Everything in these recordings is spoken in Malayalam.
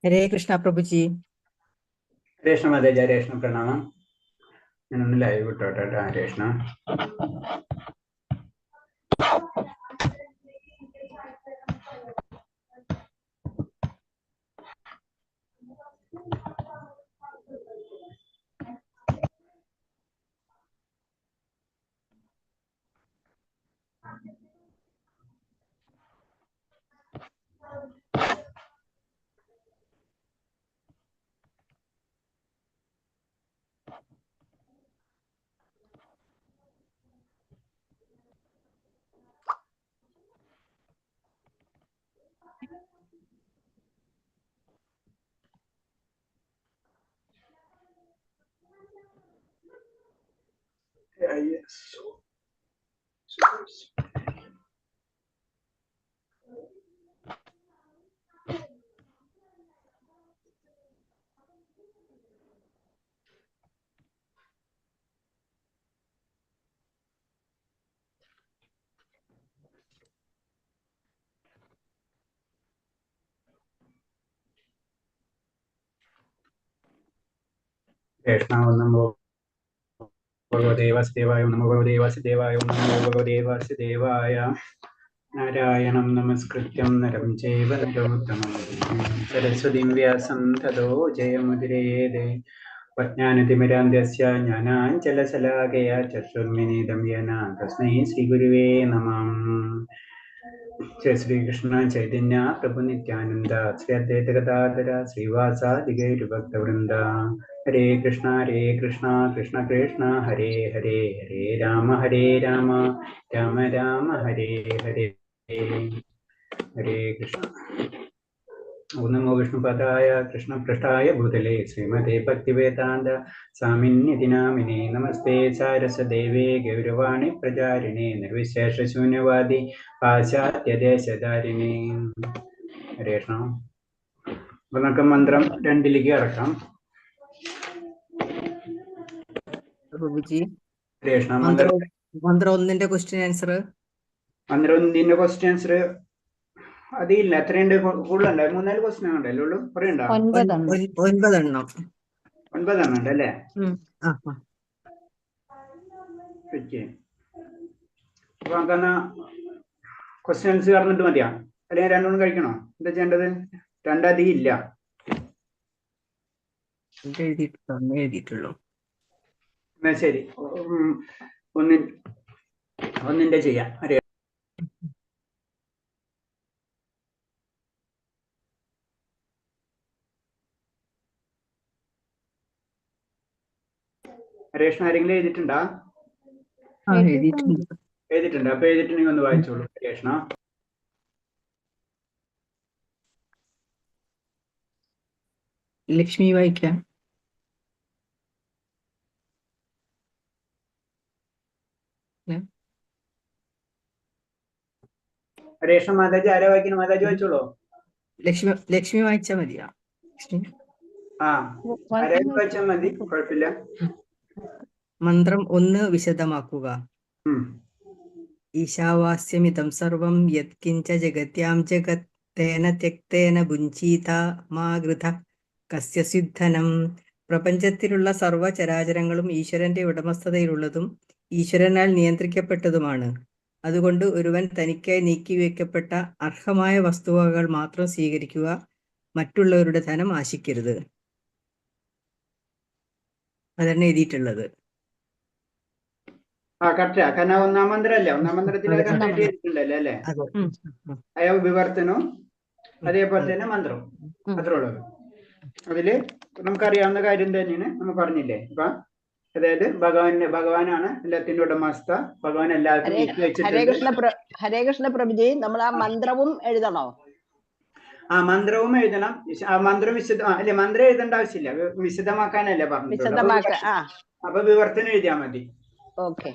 ഹരേ കൃഷ്ണ പ്രഭുജി. ഹരേഷ്ണ മാതാജി, ഹരേഷ്ണ പ്രണാമം. ഞാനൊന്ന് ലൈവ് ഇട്ടോട്ടെ. ഹരേഷ്ണ. ഹരേഷ്ണ. നമോ ഭഗവതേ വാസുദേവായ, നമോ ഭഗവതേ വാസുദേവായ, നമോ ഭഗവതേ വാസുദേവായ. നാരായണം നമസ്കൃത്യം നരം ചൈവ നരോത്തമം സരസ്വതീം വ്യാസം തതോ ജയമുദിരേത്. പ്രജ്ഞാനതിമിരാന്ധ്യസ്യ ജ്ഞാനാഞ്ജലശലാകയാ ചക്ഷുർമിലിതം യേന തസ്മൈ ശ്രീഗുരുവേ നമഃ. ജയ ശ്രീകൃഷ്ണ ചൈതന്യ പ്രഭു നിത്യാനന്ദ ശ്രീ അദ്വൈത ഗദാധര ശ്രീവാസാദി ഗൗരഭക്തവൃന്ദ. ഹരേ കൃഷ്ണ കൃഷ്ണ കൃഷ്ണ ഹരേ ഹരേ, ഹരേ രാമ രാമ രാമ ഹരേ ഹരേ. ഹരേ കൃഷ്ണ. ഓം നമോ വിഷ്ണുപദായ കൃഷ്ണപൃഷ്ഠായ ഭൂതലേ ശ്രീമതേ ഭക്തിവേദാന്ത സ്വാമിന്യതി നാമിനേ. നമസ്തേ സാരസ്വദേവേ ഗൗരവാണി പ്രചാരിണേ നിർവിശേഷശൂന്യവാദി പാശ്ചാത്യദേശധാരിണേ. ഹരേ കൃഷ്ണ. അപ്പൊ നമുക്ക് മന്ത്രം 2 ഇറക്കാം. പ്രഭുജി, ഹരേ കൃഷ്ണ. മന്ത്രം 1 ക്വസ്റ്റ്യൻ ആൻസർ. മന്ത്രം 1 ക്വസ്റ്റ്യൻ ആൻസർ അതില്ല. എത്രയുണ്ട്? കൂടുതലുണ്ട്. 3-4 ക്വസ്റ്റ്യൻ ഉണ്ടല്ലോ ഉള്ളൂ. കുറെ ഉണ്ടോ? 9 എണ്ണം. 9 എണ്ണം ഉണ്ടല്ലേ? ഓക്കെ. അപ്പൊ നമുക്കെന്നാ ക്വസ്റ്റ്യൻസ് കറന്നിട്ട് മതിയാ, അല്ലെങ്കിൽ 2 കഴിക്കണോ? എന്താ ചെയ്യേണ്ടത്? 2 അധികം ഇല്ല. എഴുതിയിട്ടുള്ളൂ. എന്നാ ശരി, ഒന്നിന്റെ ചെയ്യാം. ഹരേഷ്ണ ആരെങ്കിലും എഴുതിയിട്ടുണ്ടോ? എഴുതിയിട്ടുണ്ട്. അപ്പൊ എഴുതിയിട്ടുണ്ടെങ്കിൽ ഒന്ന് വായിച്ചോളൂ ഹരേഷ്ണ. ലക്ഷ്മി വായിക്കാം. ഹരേഷ്ണ മാതാജി ആരാ വായിക്കുന്നു? മാതാജി വായിച്ചോളൂ. ലക്ഷ്മി വായിച്ചാ മതിയാ? ആരായാലും വായിച്ചാൽ മതി, കുഴപ്പമില്ല. മന്ത്രം 1 വിശദമാക്കുക. ഈശാവാസ്യമിതം സർവം യത്കിഞ്ച ജഗത്യാം ജഗത് തേന ത്യക്തേന ഭുഞ്ചീത മാ ഗൃധ കസ്യ സിദ്ധനം. പ്രപഞ്ചത്തിലുള്ള സർവ്വചരാചരങ്ങളും ഈശ്വരന്റെ ഉടമസ്ഥതയിലുള്ളതും ഈശ്വരനാൽ നിയന്ത്രിക്കപ്പെട്ടതുമാണ്. അതുകൊണ്ട് ഒരുവൻ തനിക്കായി നീക്കിവെക്കപ്പെട്ട അർഹമായ വസ്തുവകകൾ മാത്രം സ്വീകരിക്കുക, മറ്റുള്ളവരുടെ ധനം ആശിക്കരുത്. അതാണ് എഴുതിയിട്ടുള്ളത്. കറക്റ്റാ. കാരണം 1-ാം മന്ത്രമല്ലേ? 1-ാം മന്ത്രത്തിൽ എഴുതിയിട്ടുണ്ടല്ലോ അല്ലേ? അയ വിവർത്തനവും അതേപോലെ തന്നെ മന്ത്രവും അത്രേ ഉള്ളത്. അതില് നമുക്കറിയാവുന്ന കാര്യം തന്നെയാണ് നമ്മൾ പറഞ്ഞില്ലേ. അപ്പൊ അതായത് ഭഗവാനാണ് എല്ലാത്തിന്റെ ഉടമസ്ഥ. ഭഗവാൻ എല്ലാവർക്കും ഹരേ കൃഷ്ണ പ്രഭുജി, നമ്മൾ ആ മന്ത്രവും എഴുതണോ? മന്ത്രവും എഴുതണം. മന്ത്രം അല്ലെ, മന്ത്രം എഴുതേണ്ട ആവശ്യമില്ല, വിശദമാക്കാനല്ലേ പറഞ്ഞത്. അപ്പൊ വിവർത്തനം എഴുതിയാൽ മതി. ഓക്കെ.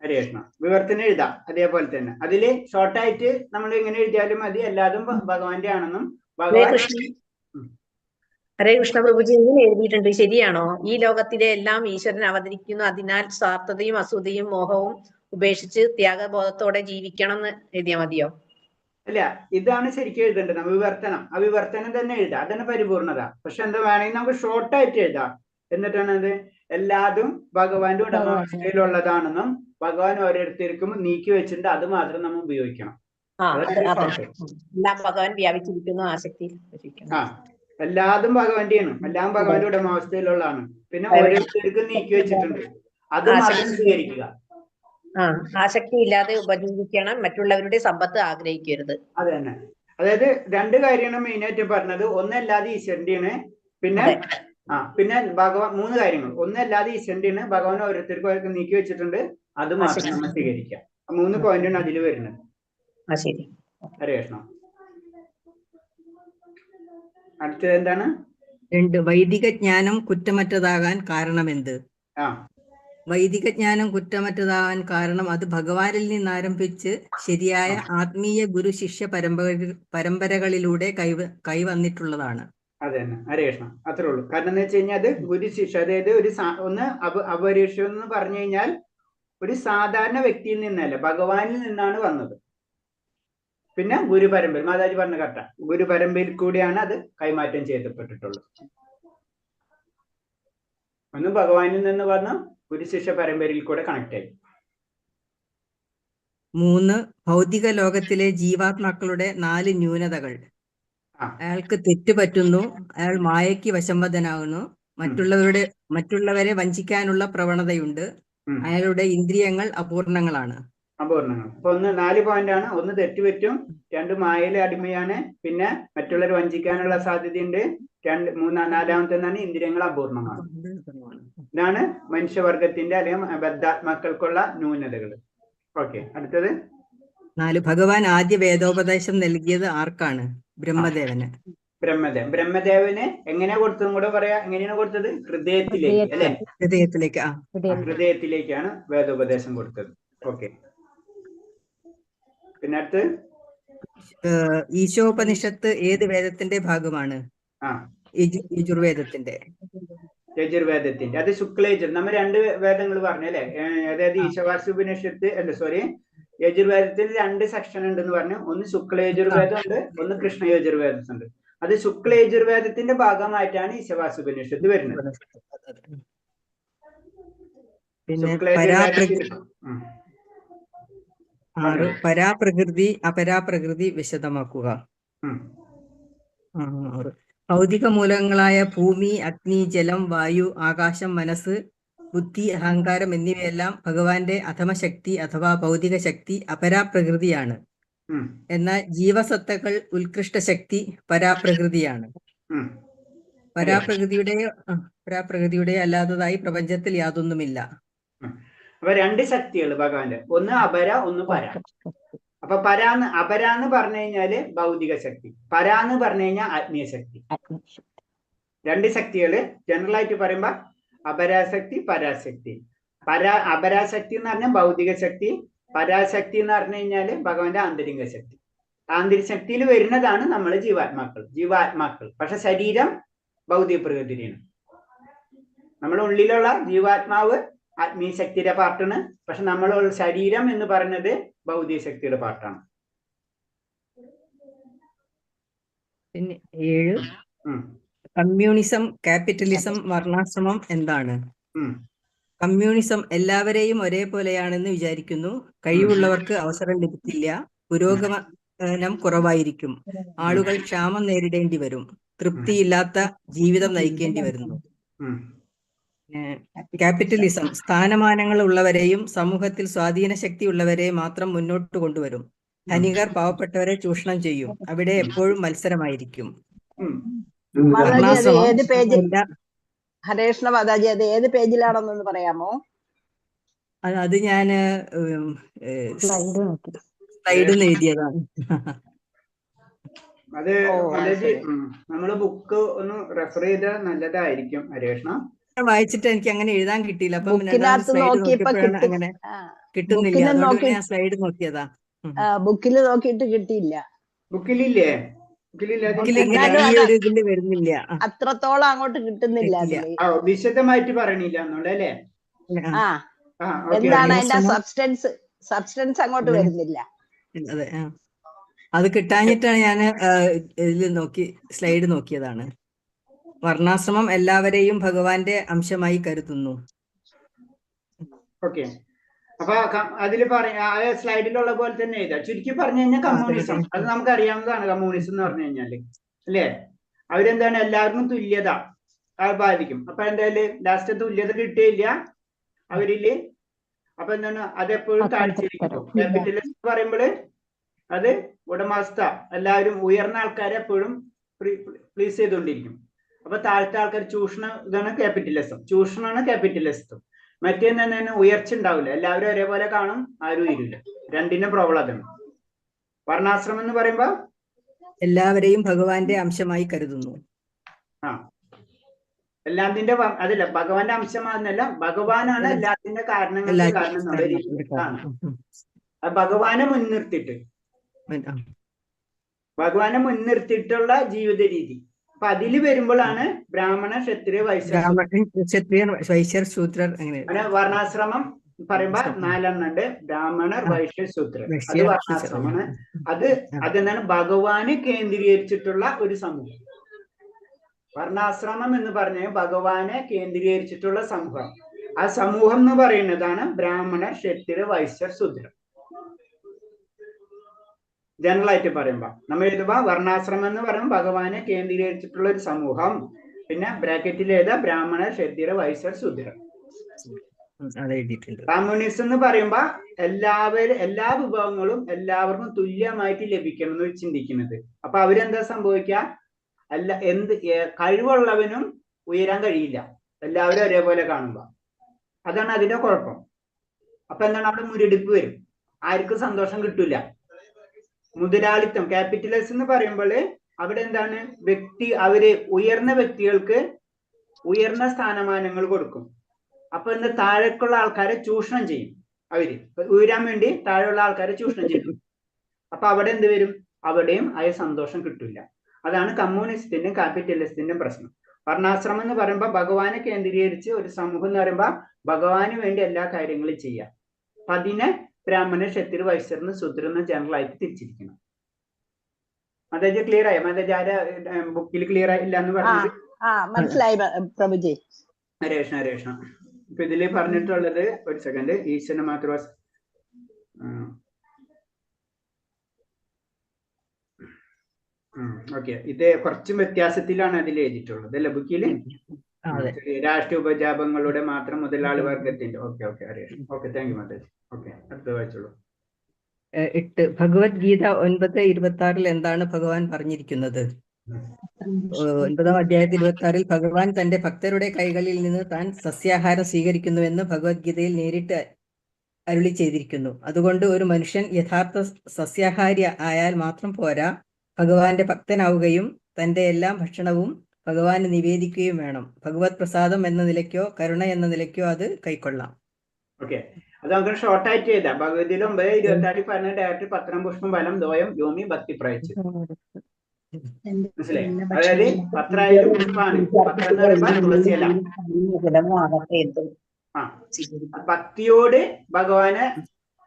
ഹരേ കൃഷ്ണ. വിവർത്തനം എഴുതാം അതേപോലെ തന്നെ. അതില് ഷോർട്ടായിട്ട് നമ്മൾ എങ്ങനെ എഴുതിയാലും മതി. എല്ലാതും ഭഗവാന്റെ ആണെന്നും ഹരേ കൃഷ്ണ പ്രഭുജി, ഇങ്ങനെ എഴുതിയിട്ടുണ്ട്, ശരിയാണോ? ഈ ലോകത്തിലെ എല്ലാം ഈശ്വരൻ അവതരിക്കുന്നു. അതിനാൽ സ്വാർത്ഥതയും അസൂയയും മോഹവും ഉപേക്ഷിച്ച് ത്യാഗബോധത്തോടെ ജീവിക്കണം എന്ന് എഴുതിയാൽ മതിയോ? അല്ല, ഇതാണ് ശരിക്കും എഴുതേണ്ടത്. അവിവർത്തനം തന്നെ എഴുതാം, അതന്നെ പരിപൂർണത. പക്ഷെ എന്താ വേണമെങ്കിൽ നമുക്ക് ഷോർട്ടായിട്ട് എഴുതാം. എന്നിട്ടാണ് അത് എല്ലാതും ഭഗവാന്റെ ഉടമസ്ഥയിലുള്ളതാണെന്നും ഭഗവാൻ ഓരോരുത്തർക്കും നീക്കി വെച്ചിട്ടുണ്ട്, അത് മാത്രം നമ്മൾ ഉപയോഗിക്കണം. എല്ലാം ഭഗവാൻ വ്യാപിച്ചിരിക്കുന്നു, ആസക്തി. എല്ലാതും ഭഗവാന്റെയാണ്, എല്ലാം ഭഗവാന്റെ ഉടമസ്ഥയിലുള്ളതാണ്. പിന്നെ ഓരോരുത്തർക്കും നീക്കി വെച്ചിട്ടുണ്ട്, അത് മാത്രം സ്വീകരിക്കുക. ആസക്തി ഇല്ലാതെ ഉപജീവിക്കണം, മറ്റുള്ളവരുടെ സമ്പത്ത് ആഗ്രഹിക്കരുത്. അത് തന്നെ. അതായത് രണ്ട് കാര്യമാണ് മെയിൻ ആയിട്ട് പറഞ്ഞത്. ഒന്നല്ലാതെ ഈശ്വരന്റെയാണ്, പിന്നെ ഭഗവാൻ. മൂന്ന് കാര്യങ്ങൾ. ഒന്നല്ലാതെ ഈശ്വരന്റെയാണ്, ഭഗവാൻ ഓരോരുത്തർക്കും നീക്കി വെച്ചിട്ടുണ്ട്, അത് മാത്രം നമ്മൾ സ്വീകരിക്കാം. 3 പോയിന്റാണ് അതിൽ വരുന്നത്. ശരി. ഹരേ കൃഷ്ണ. അടുത്തത് എന്താണ്? 2. വൈദിക ജ്ഞാനം കുറ്റമറ്റതാകാൻ കാരണമെന്ത്? വൈദിക ജ്ഞാനം കുറ്റമറ്റതാകാൻ കാരണം അത് ഭഗവാനിൽ നിന്നാരംഭിച്ച് ശരിയായ ആത്മീയ ഗുരു ശിഷ്യ പരമ്പരകളിലൂടെ കൈവന്നിട്ടുള്ളതാണ്. അതെ തന്നെ. ഹരേ കൃഷ്ണ. അത്രേ ഉള്ളൂ. കാരണം എന്ന് വെച്ച് കഴിഞ്ഞാൽ അത് ഗുരു ശിഷ്യ, അതായത് അപരീക്ഷം എന്ന് പറഞ്ഞു കഴിഞ്ഞാൽ ഒരു സാധാരണ വ്യക്തിയിൽ നിന്നല്ല, ഭഗവാനിൽ നിന്നാണ് വന്നത്. പിന്നെ ഗുരുപരമ്പര, മാതാജി പറഞ്ഞ കറക്റ്റാ, ഗുരുപരമ്പരയിൽ കൂടിയാണ് അത് കൈമാറ്റം ചെയ്യപ്പെട്ടിട്ടുള്ളത്. ഒന്ന് ഭഗവാനിൽ നിന്ന് വന്ന് ഗുരുശിഷ്യ പരമ്പരയിൽ കൂടെ കണക്ട് ആയി. 3. ഭൗതിക ലോകത്തിലെ ജീവാത്മാക്കളുടെ 4 ന്യൂനതകൾ. അയാൾക്ക് തെറ്റ് പറ്റുന്നു, അയാൾ മായയ്ക്ക് വശംവദനാകുന്നു, മറ്റുള്ളവരെ വഞ്ചിക്കാനുള്ള പ്രവണതയുണ്ട്, അയാളുടെ ഇന്ദ്രിയങ്ങൾ അപൂർണങ്ങളാണ്. അപ്പൊ 4 പോയിന്റാണ്. 1 തെറ്റുപറ്റും, 2 മായയിലെ അടിമയാണ്, പിന്നെ മറ്റുള്ളവർ വഞ്ചിക്കാനുള്ള സാധ്യതയുണ്ട്, 4-മത്തെ ഇന്ദ്രിയങ്ങൾ അപൂർണമാണ്. ഇതാണ് മനുഷ്യവർഗത്തിന്റെ അല്ലെങ്കിൽ ബദ്ധാത്മാക്കൾക്കുള്ള ന്യൂനതകൾ. ഓക്കെ, അടുത്തത് 4. ഭഗവാൻ ആദ്യ വേദോപദേശം നൽകിയത് ആർക്കാണ്? ബ്രഹ്മദേവന്. ബ്രഹ്മദേവന് എങ്ങനെയാ കൊടുത്തതും കൂടെ പറയാ. എങ്ങനെയാണ് കൊടുത്തത്? ഹൃദയത്തിലേക്ക്, അല്ലെ? ഹൃദയത്തിലേക്കാണ് വേദോപദേശം കൊടുത്തത്. ഓക്കെ, പിന്നെ അടുത്ത് ഈശോപനിഷത്ത് ഏത് വേദത്തിന്റെ ഭാഗമാണ്? യജുർവേദത്തിന്റെ. അത് ശുക്ലയജുർ. നമ്മൾ 2 വേദങ്ങൾ പറഞ്ഞു, അല്ലെ? അതായത് ഈശവാസ്യോപനിഷത്ത് യജുർവേദത്തിൽ 2 സെക്ഷൻ ഉണ്ടെന്ന് പറഞ്ഞു. ഒന്ന് ശുക്ലയജുർവേദം ഉണ്ട്, ഒന്ന് കൃഷ്ണയജുർവേദം ഉണ്ട്. അത് ശുക്ലയജുർവേദത്തിന്റെ ഭാഗമായിട്ടാണ് ഈശവാസ്യോപനിഷത്ത് വരുന്നത്. പിന്നെ പരാപ്രകൃതി അപരാപ്രകൃതി വിശദമാക്കുക. ഭൗതിക മൂലങ്ങളായ ഭൂമി, അഗ്നി, ജലം, വായു, ആകാശം, മനസ്സ്, ബുദ്ധി, അഹങ്കാരം എന്നിവയെല്ലാം ഭഗവാന്റെ അധമശക്തി അഥവാ ഭൗതിക ശക്തി അപരാപ്രകൃതിയാണ്. എന്നാൽ ജീവസത്തകൾ ഉത്കൃഷ്ട ശക്തി പരാപ്രകൃതിയാണ്. പരാപ്രകൃതിയുടെ അല്ലാത്തതായി പ്രപഞ്ചത്തിൽ യാതൊന്നുമില്ല. അപ്പൊ 2 ശക്തികൾ ഭഗവാന്റെ, ഒന്ന് അപര, ഒന്ന് പര. അപ്പൊ അപരാന്ന് പറഞ്ഞു കഴിഞ്ഞാല് ഭൗതിക ശക്തി, പരാന്ന് പറഞ്ഞു കഴിഞ്ഞാൽ ആത്മീയ ശക്തി. 2 ശക്തികള് ജനറൽ ആയിട്ട് പറയുമ്പോ അപരാശക്തി, പരാശക്തി. അപരാശക്തി എന്ന് പറഞ്ഞാൽ ഭൗതിക ശക്തി, പരാശക്തി എന്ന് പറഞ്ഞു കഴിഞ്ഞാല് ഭഗവാന്റെ ആന്തരിക ശക്തി. ആന്തരിക ശക്തിയിൽ വരുന്നതാണ് നമ്മൾ ജീവാത്മാക്കൾ. പക്ഷെ ശരീരം ഭൗതിക പ്രകൃതിയാണ്. നമ്മുടെ ഉള്ളിലുള്ള ജീവാത്മാവ് ആത്മീയ ശക്തിയുടെ പാർട്ടാണ്. പക്ഷെ നമ്മൾ ശരീരം എന്ന് പറയുന്നത് ഭൗതിക ശക്തിയുടെ പാർട്ടാണ്. പിന്നെ 7. കമ്മ്യൂണിസം, ക്യാപിറ്റലിസം, വർണ്ണാശ്രമം എന്താണ്? കമ്മ്യൂണിസം എല്ലാവരെയും ഒരേപോലെയാണെന്ന് വിചാരിക്കുന്നു. കഴിവുള്ളവർക്ക് അവസരം ലഭിക്കില്ല. പുരോഗമനം കുറവായിരിക്കും. ആളുകൾ ക്ഷാമം നേരിടേണ്ടി വരും. തൃപ്തിയില്ലാത്ത ജീവിതം നയിക്കേണ്ടി വരുന്നു. ക്യാപിറ്റലിസം സ്ഥാനമാനങ്ങൾ ഉള്ളവരെയും സമൂഹത്തിൽ സ്വാധീന ശക്തി ഉള്ളവരെയും മാത്രം മുന്നോട്ട് കൊണ്ടുവരും. ധനികർ പാവപ്പെട്ടവരെ ചൂഷണം ചെയ്യും. അവിടെ എപ്പോഴും മത്സരമായിരിക്കും. ഹരേഷ്ണ മാതാജി, അത് ഏത് പേജിലാണെന്നൊന്ന് പറയാമോ? അത് ഞാന് സ്ലൈഡിൽ എഴുതിയതാണ്. അത് നമ്മള് ബുക്ക് ഒന്ന് റെഫർ ചെയ്താൽ നല്ലതായിരിക്കും ഹരേഷ്ണ. വായിച്ചിട്ട് എനിക്ക് അങ്ങനെ എഴുതാൻ കിട്ടിയില്ല. അപ്പം അങ്ങനെ കിട്ടുന്നില്ല. അതുകൊണ്ട് ഞാൻ സ്ലൈഡ് നോക്കിയതാ. ബുക്കിൽ നോക്കിയിട്ട് കിട്ടിയില്ല. ബുക്കിലില്ലേ? ഇതില് വരുന്നില്ല, അത്രത്തോളം അങ്ങോട്ട് കിട്ടുന്നില്ല. വിശദമായിട്ട് പറയണില്ല എന്നുള്ളല്ലേ? എന്താണ് അതിന്റെ സബ്സ്റ്റൻസ് അങ്ങോട്ട് വരുന്നില്ല. അതെ, അത് കിട്ടാഞ്ഞിട്ടാണ് ഞാൻ ഇതിൽ സ്ലൈഡ് നോക്കിയതാണ്. വർണ്ണാശ്രമം എല്ലാവരെയും ഭഗവാന്റെ അംശമായി കരുതുന്നു. ഓക്കെ, അപ്പൊ അതിൽ സ്ലൈഡിലുള്ള പോലെ തന്നെ എഴുതാം. ചുരുക്കി പറഞ്ഞു കഴിഞ്ഞാൽ കമ്മ്യൂണിസം, അത് നമുക്ക് അറിയാവുന്നതാണ്. കമ്മ്യൂണിസം എന്ന് പറഞ്ഞു കഴിഞ്ഞാല് അല്ലേ, അവരെന്താണ് എല്ലാവർക്കും തുല്യത ബാധിക്കും. അപ്പൊ എന്തായാലും ലാസ്റ്റ് തുല്യത കിട്ടിയില്ല അവരില്. അപ്പൊ എന്താണ് അതെപ്പോഴും താഴ്ചയിരിക്കും. ക്യാപിറ്റലിസം പറയുമ്പോൾ അത് ഉടമസ്ഥ എല്ലാവരും ഉയർന്ന ആൾക്കാരെ എപ്പോഴും പ്ലീസ് ചെയ്തുകൊണ്ടിരിക്കും. അപ്പൊ താഴത്തെ ആൾക്കാർ ചൂഷണം, ഇതാണ് ക്യാപിറ്റലിസം. ചൂഷണമാണ് ക്യാപിറ്റലിസം. മറ്റേന്ന് ഉയർച്ച ഉണ്ടാവില്ല, എല്ലാവരും ഒരേപോലെ കാണും, ആരും ഉയരില്ല. രണ്ടിന്റെ പ്രോബ്ലം അതാണ്. വർണ്ണാശ്രമം എന്ന് പറയുമ്പോ എല്ലാവരെയും ഭഗവാന്റെ അംശമായി കരുതുന്നു. എല്ലാത്തിന്റെ അതല്ല, ഭഗവാന്റെ അംശമാണെന്നല്ല, ഭഗവാനാണ് എല്ലാത്തിന്റെ കാരണങ്ങൾക്ക് കാരണം. ഭഗവാനെ മുൻനിർത്തിയിട്ടുള്ള ജീവിത രീതി. അപ്പൊ അതില് വരുമ്പോഴാണ് ബ്രാഹ്മണ, ക്ഷത്രിയ, വൈശ്യർ, ശൂദ്രർ. അങ്ങനെ വർണ്ണാശ്രമം പറയുമ്പോ 4 ഉണ്ട്. ബ്രാഹ്മണർ, വൈശ്യർ, ശൂദ്രർ. അത് വർണ്ണാശ്രമമാണ്. അതെന്താണ് ഭഗവാനെ കേന്ദ്രീകരിച്ചിട്ടുള്ള ഒരു സമൂഹം. വർണ്ണാശ്രമം എന്ന് പറഞ്ഞാൽ ഭഗവാനെ കേന്ദ്രീകരിച്ചിട്ടുള്ള സമൂഹം. ആ സമൂഹം എന്ന് പറയുന്നതാണ് ബ്രാഹ്മണർ, ക്ഷത്രിയ, വൈശ്യർ, ശൂദ്രർ. ജനറൽ ആയിട്ട് പറയുമ്പോ നമ്മൾ എഴുതുമ്പോ വർണ്ണാശ്രമം എന്ന് പറയുമ്പോൾ ഭഗവാനെ കേന്ദ്രീകരിച്ചിട്ടുള്ള ഒരു സമൂഹം. പിന്നെ ബ്രാക്കറ്റിൽ എഴുതാ ബ്രാഹ്മണർ, ക്ഷത്രിയ, വൈശ്യർ, ശൂദ്രർ. കമ്മ്യൂണിസം എന്ന് പറയുമ്പോ എല്ലാ വിഭവങ്ങളും എല്ലാവർക്കും തുല്യമായിട്ട് ലഭിക്കണം എന്ന് ചിന്തിക്കുന്നത്. അപ്പൊ അവരെന്താ സംഭവിക്കുക, കഴിവുള്ളവനും ഉയരാൻ കഴിയില്ല, എല്ലാവരും ഒരേപോലെ കാണുമ്പോ. അതാണ് അതിന്റെ കുഴപ്പം. അപ്പൊ എന്താണ് അവിടെ മുരടിപ്പ് വരും, ആർക്കും സന്തോഷം കിട്ടൂല. മുതലാളിത്തം, ക്യാപിറ്റലിസം എന്ന് പറയുമ്പോൾ അവിടെ എന്താണ് അവര് ഉയർന്ന വ്യക്തികൾക്ക് ഉയർന്ന സ്ഥാനമാനങ്ങൾ കൊടുക്കും. അപ്പൊ എന്താ താഴേക്കുള്ള ആൾക്കാരെ ചൂഷണം ചെയ്യും. അവര് ഉയരാൻ വേണ്ടി താഴെയുള്ള ആൾക്കാരെ ചൂഷണം ചെയ്യും. അപ്പൊ അവിടെ എന്ത് വരും, അവിടെയും ആ സന്തോഷം കിട്ടില്ല. അതാണ് കമ്മ്യൂണിസ്റ്റിന്റെയും ക്യാപിറ്റലിസ്റ്റിന്റെയും പ്രശ്നം. വർണ്ണാശ്രമം എന്ന് പറയുമ്പോൾ ഭഗവാനെ കേന്ദ്രീകരിച്ച് ഒരു സമൂഹം എന്ന് പറയുമ്പോൾ ഭഗവാന് വേണ്ടി എല്ലാ കാര്യങ്ങളും ചെയ്യാം. അപ്പൊ അതിനെ ബ്രാഹ്മണ, ക്ഷത്രിയ, വൈശ്യർന്ന്, ശൂദ്രന്ന് ജനറൽ ആയിട്ട് തിരിച്ചിരിക്കണം. അതായത് ക്ലിയർ ആയോ? അതായത് ബുക്കിൽ ക്ലിയർ ആയില്ല എന്ന് പറഞ്ഞത് മനസ്സിലായി പ്രഭുജി. ഹരേഷ്ണ. ഇപ്പൊ ഇതില് പറഞ്ഞിട്ടുള്ളത്, ഒരു സെക്കൻഡ്, ഈശ്വരനെ മാത്രം. ഓക്കെ, ഇത് കുറച്ചും വ്യത്യാസത്തിലാണ് അതിൽ എഴുതിയിട്ടുള്ളത് അല്ലെ ബുക്കില്. രാഷ്ട്രീയ ഉപജാപങ്ങളുടെ മാത്രം മുതലാളി വർഗത്തിന്റെ. Okay, thank you Mataji. Okay, അടുത്ത വായിച്ചോളൂ. 8 ഭഗവത്ഗീത 9:26 എന്താണ് ഭഗവാൻ പറഞ്ഞിരിക്കുന്നത്? 9-ാം അധ്യായത്തിൽ 26 ഭഗവാൻ തന്റെ ഭക്തരുടെ കൈകളിൽ നിന്ന് താൻ സസ്യാഹാരം സ്വീകരിക്കുന്നുവെന്ന് ഭഗവത്ഗീതയിൽ നേരിട്ട് അരുളി ചെയ്തിരിക്കുന്നു. അതുകൊണ്ട് ഒരു മനുഷ്യൻ യഥാർത്ഥ സസ്യാഹാരി ആയാൽ മാത്രം പോരാ, ഭഗവാന്റെ ഭക്തനാവുകയും തന്റെ എല്ലാ ഭക്ഷണവും ഭഗവാന് നിവേദിക്കുകയും വേണം. ഭഗവത് പ്രസാദം എന്ന നിലയ്ക്കോ കരുണ എന്ന നിലയ്ക്കോ അത് കൈക്കൊള്ളാം. ഓക്കെ, അത് നമുക്ക് ഷോർട്ടായിട്ട് ചെയ്താ. ഭഗവത്ഗീത 9:26 പറഞ്ഞ ഡയറക്റ്റ് പത്രം, പുഷ്പം, ഫലം, ദ്വയം, യോമി, ഭക്തി പ്രയച്ച്. മനസ്സിലായി? അതായത് പത്രായാലും പുഷ്പാണ്. പത്രം എന്ന് പറയുമ്പോൾ തുളസിയല്ല. ഭക്തിയോട് ഭഗവാനെ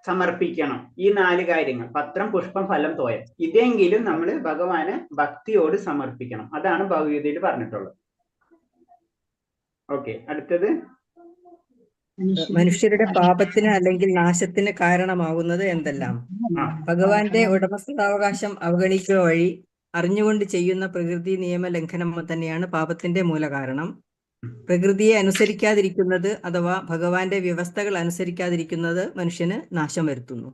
സമർപ്പിക്കണം. ഈ 4 കാര്യങ്ങൾ, പത്രം, പുഷ്പം, ഫലം, തോയം. ഇതെങ്കിലും നമ്മൾ ഭഗവാനെ ഭക്തിയോട് സമർപ്പിക്കണം. അതാണ് ഭഗവത്ഗീതയിൽ പറഞ്ഞിട്ടുള്ളത്. ഓക്കെ, അടുത്തത്. മനുഷ്യരുടെ പാപത്തിന് അല്ലെങ്കിൽ നാശത്തിന് കാരണമാകുന്നത് എന്തെല്ലാം? ഭഗവാന്റെ ഉടമസ്ഥാവകാശം അവഗണിക്കുക വഴി അറിഞ്ഞുകൊണ്ട് ചെയ്യുന്ന പ്രകൃതി നിയമ ലംഘനം തന്നെയാണ് പാപത്തിന്റെ മൂലകാരണം. പ്രകൃതിയെ അനുസരിക്കാതിരിക്കുന്നത് അഥവാ ഭഗവാന്റെ വ്യവസ്ഥകൾ അനുസരിക്കാതിരിക്കുന്നത് മനുഷ്യന് നാശം വരുത്തുന്നു.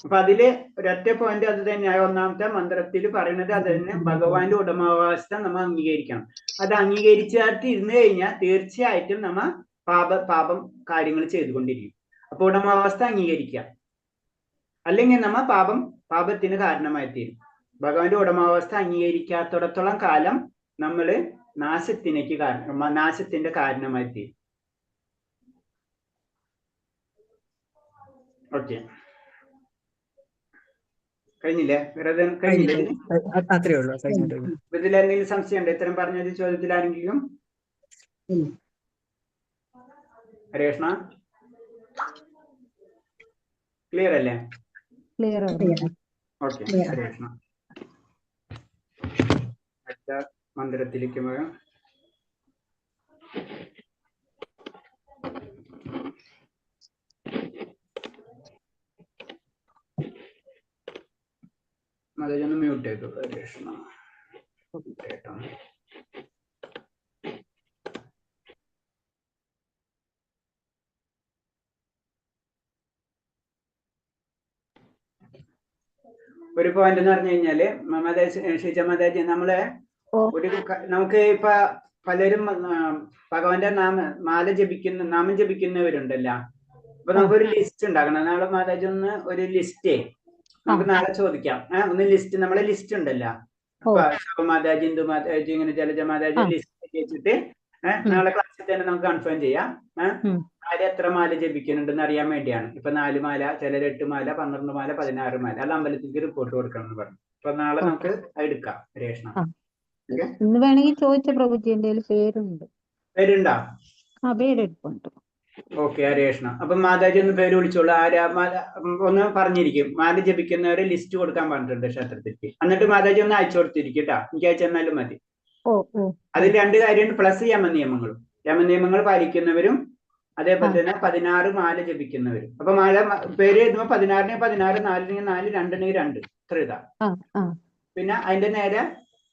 അപ്പൊ അതില് ഒരൊറ്റ പോയിന്റ് അത് തന്നെയാണ്. 1-ാമത്തെ മന്ത്രത്തിൽ പറയുന്നത് അത് തന്നെ, ഭഗവാന്റെ ഉടമാവസ്ഥ നമ്മൾ അംഗീകരിക്കണം. അത് അംഗീകരിച്ചായിട്ട് ഇരുന്നു കഴിഞ്ഞാൽ തീർച്ചയായിട്ടും നമ്മ പാപം കാര്യങ്ങൾ ചെയ്തുകൊണ്ടിരിക്കും. അപ്പൊ ഉടമാവസ്ഥ അംഗീകരിക്കുക, അല്ലെങ്കിൽ നമ്മ പാപത്തിന് കാരണമായി തീരും. ഭഗവാന്റെ ഉടമാവസ്ഥ അംഗീകരിക്കാത്തിടത്തോളം കാലം നമ്മള് നാശത്തിന്റെ കാരണമായി തീരും. ഓക്കെ, കഴിഞ്ഞില്ലേ? അത്രേ ഉള്ളൂ. ഇതിൽ എന്തെങ്കിലും സംശയം ഉണ്ടോ ഇത്തരം പറഞ്ഞ ചോദ്യത്തിൽ ആരെങ്കിലും? ഹരേ കൃഷ്ണ, ക്ലിയർ അല്ലേ? ക്ലിയർ ഓക്കെ, ഹരേ കൃഷ്ണ. അടുത്ത മന്ത്രത്തിലേക്ക് പോകാം. അതൊന്ന് മ്യൂട്ട് ചെയ്തു. ഹരേ കൃഷ്ണ. കേട്ടോ, ഒരു പോയിന്റ് എന്ന് പറഞ്ഞു കഴിഞ്ഞാല് മാതാജി നമ്മള് ഒരു നമുക്ക് ഇപ്പൊ പലരും ഭഗവാന്റെ നാമം ജപിക്കുന്നവരുണ്ടല്ലോ. അപ്പൊ നമുക്കൊരു ലിസ്റ്റ് ഉണ്ടാക്കണം. നാളെ മാതാജി ഒന്ന് ഒരു ലിസ്റ്റ് നമുക്ക് നാളെ ചോദിക്കാം. ഒന്ന് ലിസ്റ്റ്, നമ്മളെ ലിസ്റ്റ് ഉണ്ടല്ലോ. അപ്പൊ മാതാജി, ഹിന്ദു മാതാജി, ഇങ്ങനെ ജലജ മാതാജി ലിസ്റ്റ് വെച്ചിട്ട് നാളെ ക്ലാസ്സിൽ തന്നെ നമുക്ക് കൺഫേം ചെയ്യാം. ആര് എത്ര മാല ജപിക്കുന്നുണ്ടെന്ന് അറിയാൻ വേണ്ടിയാണ്. ഇപ്പൊ 4 മാല, ചിലർ 8 മാല, 12 മാല, 16 മാല, അല്ല അമ്പലത്തിലേക്ക് റിപ്പോർട്ട് കൊടുക്കണം എന്ന് പറഞ്ഞു. അപ്പൊ നാളെ നമുക്ക് എടുക്കാം. രേഷ്ണ ഇന്ന് വേണമെങ്കിൽ ചോദിച്ച പ്രഭുജി, എന്റെ പേരുണ്ട്. പേരുണ്ടോ? പേരെടുപ്പുണ്ട്. ഓക്കെ, രേഷ്ണ. അപ്പൊ മാതാജി ഒന്ന് പേര് വിളിച്ചോളൂ. ആരാ ഒന്ന് പറഞ്ഞിരിക്കും. മാല ജപിക്കുന്നവരെ ലിസ്റ്റ് കൊടുക്കാൻ പറഞ്ഞിട്ടുണ്ട് ക്ഷേത്രത്തിലേക്ക്. എന്നിട്ട് മാതാജി ഒന്ന് അയച്ചു കൊടുത്തിരിക്കും കേട്ടോ. എനിക്ക് അയച്ചു തന്നാലും മതി. അതിൽ 2 കാര്യമുണ്ട്. പ്ലസ് യമനിയമങ്ങളും. യമനിയമങ്ങൾ പാലിക്കുന്നവരും അതേപോലെ തന്നെ 16 മാല ജപിക്കുന്നവരും. അപ്പൊ മാല പേര് എഴുതുമ്പോ 16 16, 4 4, 2 2 ഇത്ര എഴുതാം. പിന്നെ അതിന്റെ നേരെ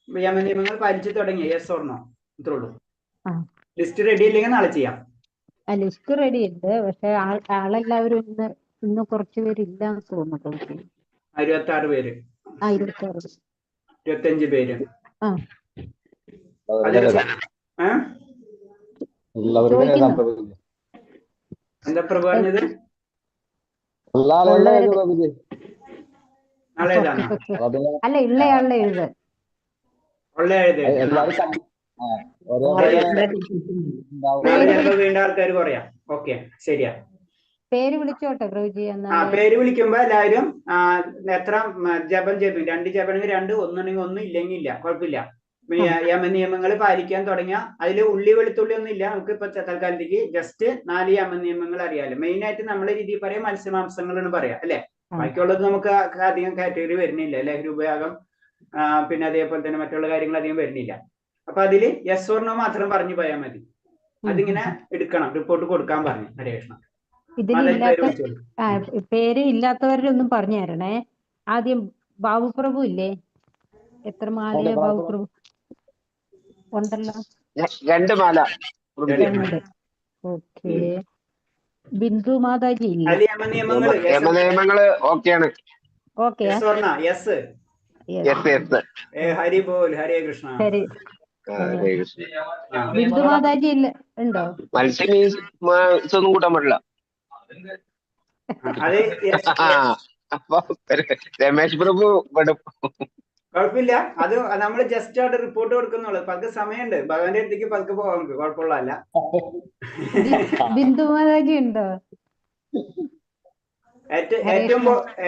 യമനിയമങ്ങൾ പാലിച്ചു തുടങ്ങിയ യെസ് ഓർ നോ, ഇത്രേ ഉള്ളൂ. ലിസ്റ്റ് റെഡി ഇല്ലെങ്കിൽ നാളെ ചെയ്യാം. ലിസ്റ്റ് റെഡി ഉണ്ട്, പക്ഷെ ആളെല്ലാവരും ഇന്ന് കുറച്ച് പേര് ഇല്ലാന്ന് തോന്നുന്നു. 26 പേര്, 25 പേര്. എന്താ പ്രഭു പറഞ്ഞത്? നാളെ ഏതാണോ? അല്ല, ഉള്ളയാളുടെ എഴുത്. വീണ്ടും ആൾക്കാർ പറയാം. ഓക്കെ, ശരിയാ. പേര് വിളിച്ചോട്ടെ പ്രഭുജി. പേര് വിളിക്കുമ്പോ എല്ലാവരും എത്ര ജപം ജപിക്കും. 2 ജപണെങ്കിൽ 2, 1 1, ഇല്ലെങ്കിൽ ഇല്ല, കുഴപ്പമില്ല. യമനിയമങ്ങൾ പാലിക്കാൻ തുടങ്ങിയ അതിൽ ഉള്ളി വെളുത്തുള്ളി ഒന്നും ഇല്ല. നമുക്ക് ഇപ്പൊ തൽക്കാലത്തേക്ക് ജസ്റ്റ് 4 യമനിയമങ്ങൾ അറിയാലോ. മെയിൻ ആയിട്ട് നമ്മളെ രീതിയിൽ പറയാം മത്സ്യമാംസങ്ങളാണ് പറയാം അല്ലെ. ബാക്കിയുള്ളത് നമുക്ക് അധികം കാറ്റഗറി വരുന്നില്ല. ലഹരി ഉപയോഗം, പിന്നെ അതേപോലെ തന്നെ മറ്റുള്ള കാര്യങ്ങൾ അധികം വരുന്നില്ല. അപ്പൊ അതില് യെസ് ഓർ നോ മാത്രം പറഞ്ഞു പോയാൽ മതി. അതിങ്ങനെ എടുക്കണം, റിപ്പോർട്ട് കൊടുക്കാൻ പറഞ്ഞു. ഹരേ കൃഷ്ണ. പേര് ഇല്ലാത്തവരുടെ ഒന്നും പറഞ്ഞു തരണേ. ആദ്യം ബാബുപ്രഭു ഇല്ലേ? എത്ര മാലയാ ബാബുപ്രഭു? ഉണ്ടല്ലോ 2 മാല. 2. ഓക്കെ. ബിന്ദു മാതാജി ഇല്ല. യമനിയമങ്ങള് ഓക്കെയാണ്. ഓക്കെ, ഹരി ബോൽ, ഹരേ കൃഷ്ണ. ബിന്ദു മാതാജി ഇല്ല, ഉണ്ടോ? മത്സ്യമൊന്നും കൂട്ടാൻ പാടില്ല. അപ്പൊ രമേശ് പ്രഭു കുഴപ്പമില്ല. അത് നമ്മൾ ജസ്റ്റ് അവിടെ റിപ്പോർട്ട് കൊടുക്കുന്നുള്ളൂ. പതുക്കെ സമയമുണ്ട്. ഭഗവാന്റെ അടുത്തേക്ക് പതുക്കെ പോകാൻ നമുക്ക് കുഴപ്പമുള്ള. ബിന്ദു മാതാജി ഉണ്ടോ?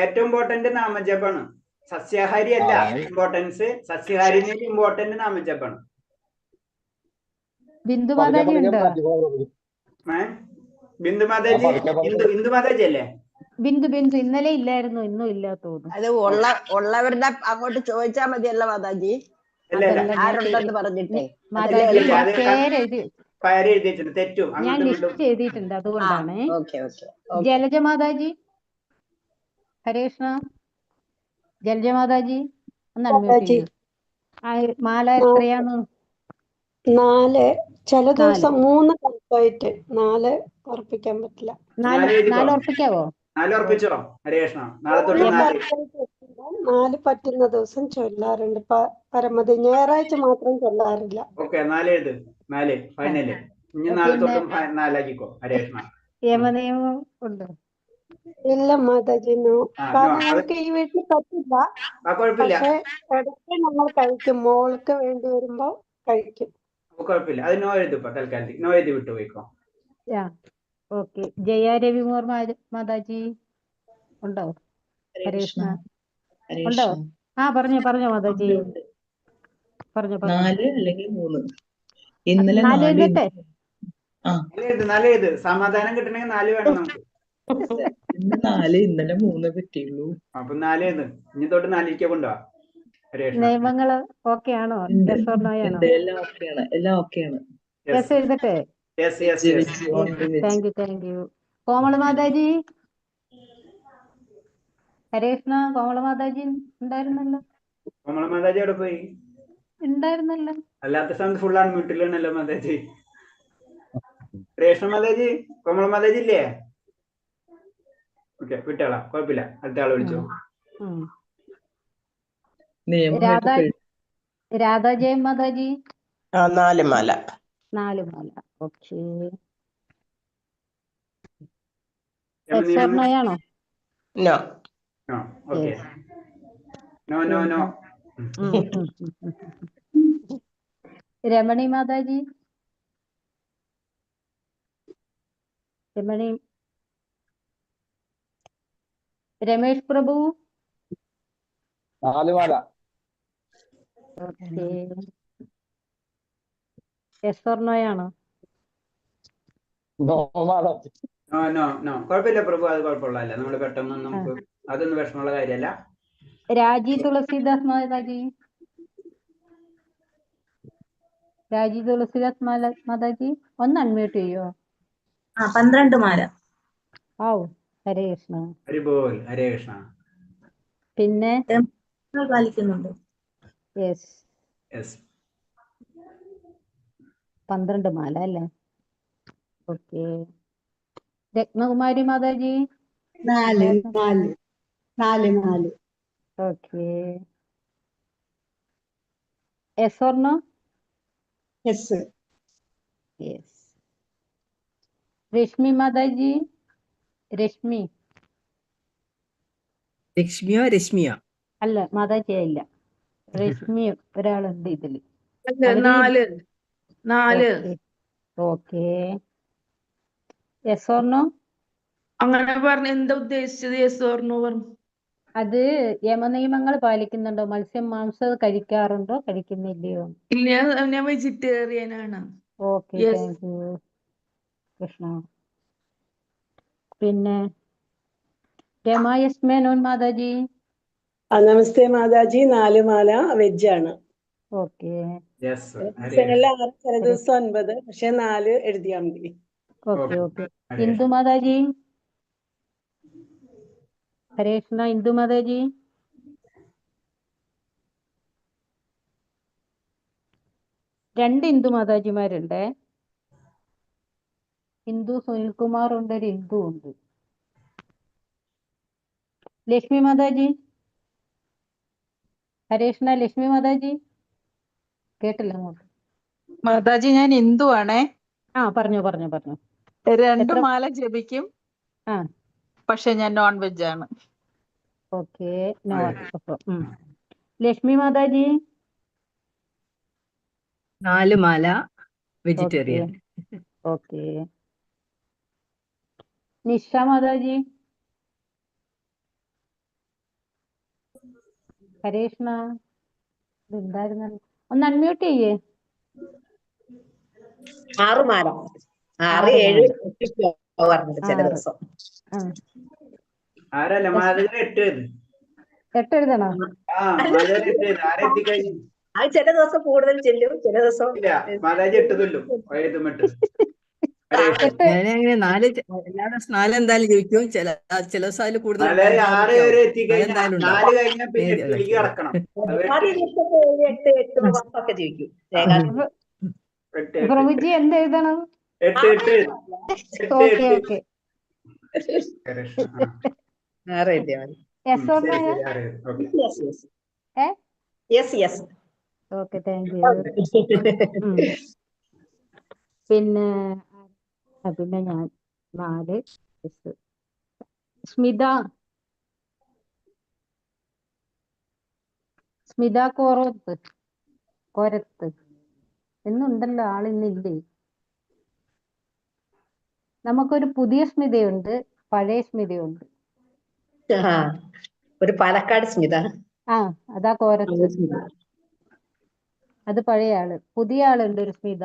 ഏറ്റവും ഇമ്പോർട്ടന്റ് നാമജപാണ്. സസ്യാഹാരി അല്ല ഇമ്പോർട്ടൻസ്. സസ്യാഹാരിന് ഇമ്പോർട്ടന്റ് നാമജപാണ്. ബിന്ദു മാതാജി ഉണ്ടോ? ബിന്ദു മാതാജി, ഹിന്ദു മാതാജി അല്ലേ? ബിന്ദു ഇന്നലെ ഇല്ലായിരുന്നു, ഇന്നും ഇല്ല തോന്നുന്നു. അത് ഉള്ളവരുടെ അങ്ങോട്ട് ചോദിച്ചാ മതിയല്ലോ മാതാജി. ആരുണ്ടെന്ന് പറഞ്ഞിട്ടേ ഞാൻ ലിസ്റ്റ് എഴുതിയിട്ടുണ്ട്, അതുകൊണ്ടാണ്. ജലജ മാതാജി, ഹരേ കൃഷ്ണ. ജലജ മാതാജി ഒന്ന് അൺമ്യൂട്ട് ചെയ്യൂ. മാല എത്രയാണ്? 4. ചില ദിവസം 3 കറക്റ്റായിട്ട്, 4 ഉറപ്പിക്കാൻ പറ്റില്ല. 4 ഉറപ്പിക്കാവോ? 4 ഉറപ്പിച്ചോ? ഹരേ കൃഷ്ണ. നാളെ തൊട്ട് 4 പറ്റുന്ന ദിവസം ചൊല്ലാറുണ്ട്. പരമതി ഞായറാഴ്ച മാത്രം ചൊല്ലാറില്ല. ഓക്കെ, 4 എഴുത്. 4 ഫൈനല്. ഇനി നാളെ തൊട്ടും 4 ആക്കിക്കോ. ഹരേ കൃഷ്ണ. യമനിയമം ഉണ്ടോ? ഇല്ല മാതാജി, കാരണം ഞങ്ങൾക്ക് ഈ വീട്ടിൽ പറ്റില്ല. പക്ഷെ ഇടയ്ക്ക് നമ്മൾ കഴിക്കും. മോൾക്ക് വേണ്ടി വരുമ്പോ കഴിക്കും. കുഴപ്പമില്ല. അത് നോ എഴുതിപ്പോ തൽക്കാലത്തേക്ക്. നോ എഴുതി വിട്ടു പോയിക്കോ. ഓക്കെ. ജയ രവിമോർ മാതാജി ഉണ്ടോ? ഹരേ കൃഷ്ണ ഉണ്ടോ? പറഞ്ഞോ മാതാജി, പറഞ്ഞോ. 4 അല്ലെങ്കിൽ 3. ഇന്നലെ 4 എഴുതട്ടെ? നാല് എഴുത്. സമാധാനം കിട്ടണമെങ്കിൽ 4 വേണം നമുക്ക്. ഇന്ന് 4, ഇന്നലെ 3 പറ്റിയുള്ളൂ. അപ്പൊ 4 എഴുത്. ഇനി തൊട്ട് 4ലേക്ക് കൊണ്ടുപോവാ. നിയമങ്ങള് ഓക്കെ ആണോ? യെസ് ഓർ നോ ആണോ? എല്ലാം ഓക്കെയാണ്, എല്ലാം ഓക്കെയാണ്. യെസ് എഴുതട്ടെ? Thank you. കോമള മാതാജി, ഹരേഷ്ണ, കോമള മാതാജി ഉണ്ടായിരുന്നല്ലോ. കോമള മാതാജി അവിടെ പോയി? ഉണ്ടായിരുന്നല്ലോ. അല്ലാത്ത സമയത്ത് ഫുൾ അൺമ്യൂട്ടിലാണല്ലോ മാതാജി. രേഷ്ണ മാതാജി, കോമള മാതാജി ഇല്ലേ? ഓക്കെ, വിട്ടാളാ, കുഴപ്പമില്ല. അടുത്ത ആളെ വിളിച്ചോ. രാധാജയ മാതാജി. 4 മാല. 4 മാല. ഓക്കെ. ആണോ? No. Okay. No. Ramani Mataji. Ramesh Prabhu. 4 മാല. ഓക്കെ. യെസ് ഓർ നോ ആണോ? നോ മാല. നോ. കുഴപ്പമില്ല പ്രഭു, അത് കുഴപ്പമില്ല. നമ്മള് പെട്ടെന്ന് നമുക്ക് അതൊന്നും വിഷമമുള്ള കാര്യമല്ല. രാജി തുളസിദാസ് മാതാജി. മാതാജി ഒന്ന് അൺമ്യൂട്ട് ചെയ്യോ? 12 മാല. ഹരേ കൃഷ്ണ. ഹരേ കൃഷ്ണ. പിന്നെ പാലിക്കുന്നുണ്ട്. യെസ്. 12 മാല അല്ലേ? ഓക്കെ. രത്നകുമാരി മാതാജി. 4 മാല. Okay. Yes or no? Yes. Rashmi Mataji. രശ്മിയോ? അല്ല, മാതാജി ഇല്ല. രശ്മി ഒരാളുണ്ട് ഇതില്. 4. ഓക്കെ. Yes or no? അങ്ങനെ പറഞ്ഞ എന്താ ഉദ്ദേശിച്ചത്? യെസ് ഓർ നോ പറഞ്ഞു. അത് യമനിയമങ്ങൾ പാലിക്കുന്നുണ്ടോ? മത്സ്യം മാംസം കഴിക്കാറുണ്ടോ, കഴിക്കുന്നില്ലയോ? ഞാൻ വെജിറ്റേറിയനാണ്. Okay, thank you Krishna. പിന്നെ രമായസ്മേനോൻ മാതാജി. നമസ്തേ മാതാജി. 4 മാല വെജാണ്. ഓക്കെ. ചില ദിവസം 9, പക്ഷെ 4 എഴുതിയാ മതി. ഓക്കെ. ഇന്ദു മാതാജി. ഹരേഷ്ണ. ഇന്ദു മാതാജി. രണ്ട് ഇന്ദു മാതാജിമാരുണ്ട്. ഇന്ദു സുനിൽകുമാർ ഉണ്ട്, ഒരു ഇന്ദു ഉണ്ട്. ലക്ഷ്മി മാതാജി. ഹരേഷ്ണ. ലക്ഷ്മി മാതാജി കേട്ടില്ല അങ്ങോട്ട്. മാതാജി, ഞാൻ ഹിന്ദു ആണേ. പറഞ്ഞു. 2 മാല ജപിക്കും. പക്ഷെ ഞാൻ നോൺ വെജ് ആണ്. ഓക്കെ. ലക്ഷ്മി മാതാജി. 4 മാല വെജിറ്റേറിയൻ. ഓക്കെ. നിഷ മാതാജി. ഹരേഷ്ണ. എന്തായിരുന്നു? ഒന്ന് അൺമ്യൂട്ട് ചെയ്യേ. 6 മാല. 6, 7 പറഞ്ഞത് ചില ദിവസം. ആരല്ല മാതാജി 8 എഴുതണോ? അത് ചില ദിവസം കൂടുതൽ ചെല്ലും, ചില ദിവസം മാതാജി 8 ചൊല്ലും. ഞാനങ്ങനെ 4 എല്ലാ ദിവസം 4 എന്തായാലും ജയിക്കും. ചില ദിവസം അതിൽ കൂടുതൽ 6 വരെ എത്തിക്കഴിഞ്ഞാൽ 4 കഴിഞ്ഞാൽ പിന്നെ 8ലേക്ക് കടക്കണം. 8, 10 ജയിക്കും. പ്രഭുജി എന്ത് എഴുതണം? 8. ഓക്കെ. Okay, thank U. പിന്നെ ഞാൻ 4. സ്മിത കോരത്ത് എന്നുണ്ടല്ലോ, ആളിന്നില്ലേ? നമുക്കൊരു പുതിയ സ്മിതയുണ്ട്, പഴയ സ്മിതയുണ്ട്. ഒരു പാലക്കാട് സ്മിത. അതാ കോരത്ത്. അത് പഴയ ആള്. പുതിയ ആളുണ്ട് ഒരു സ്മിത.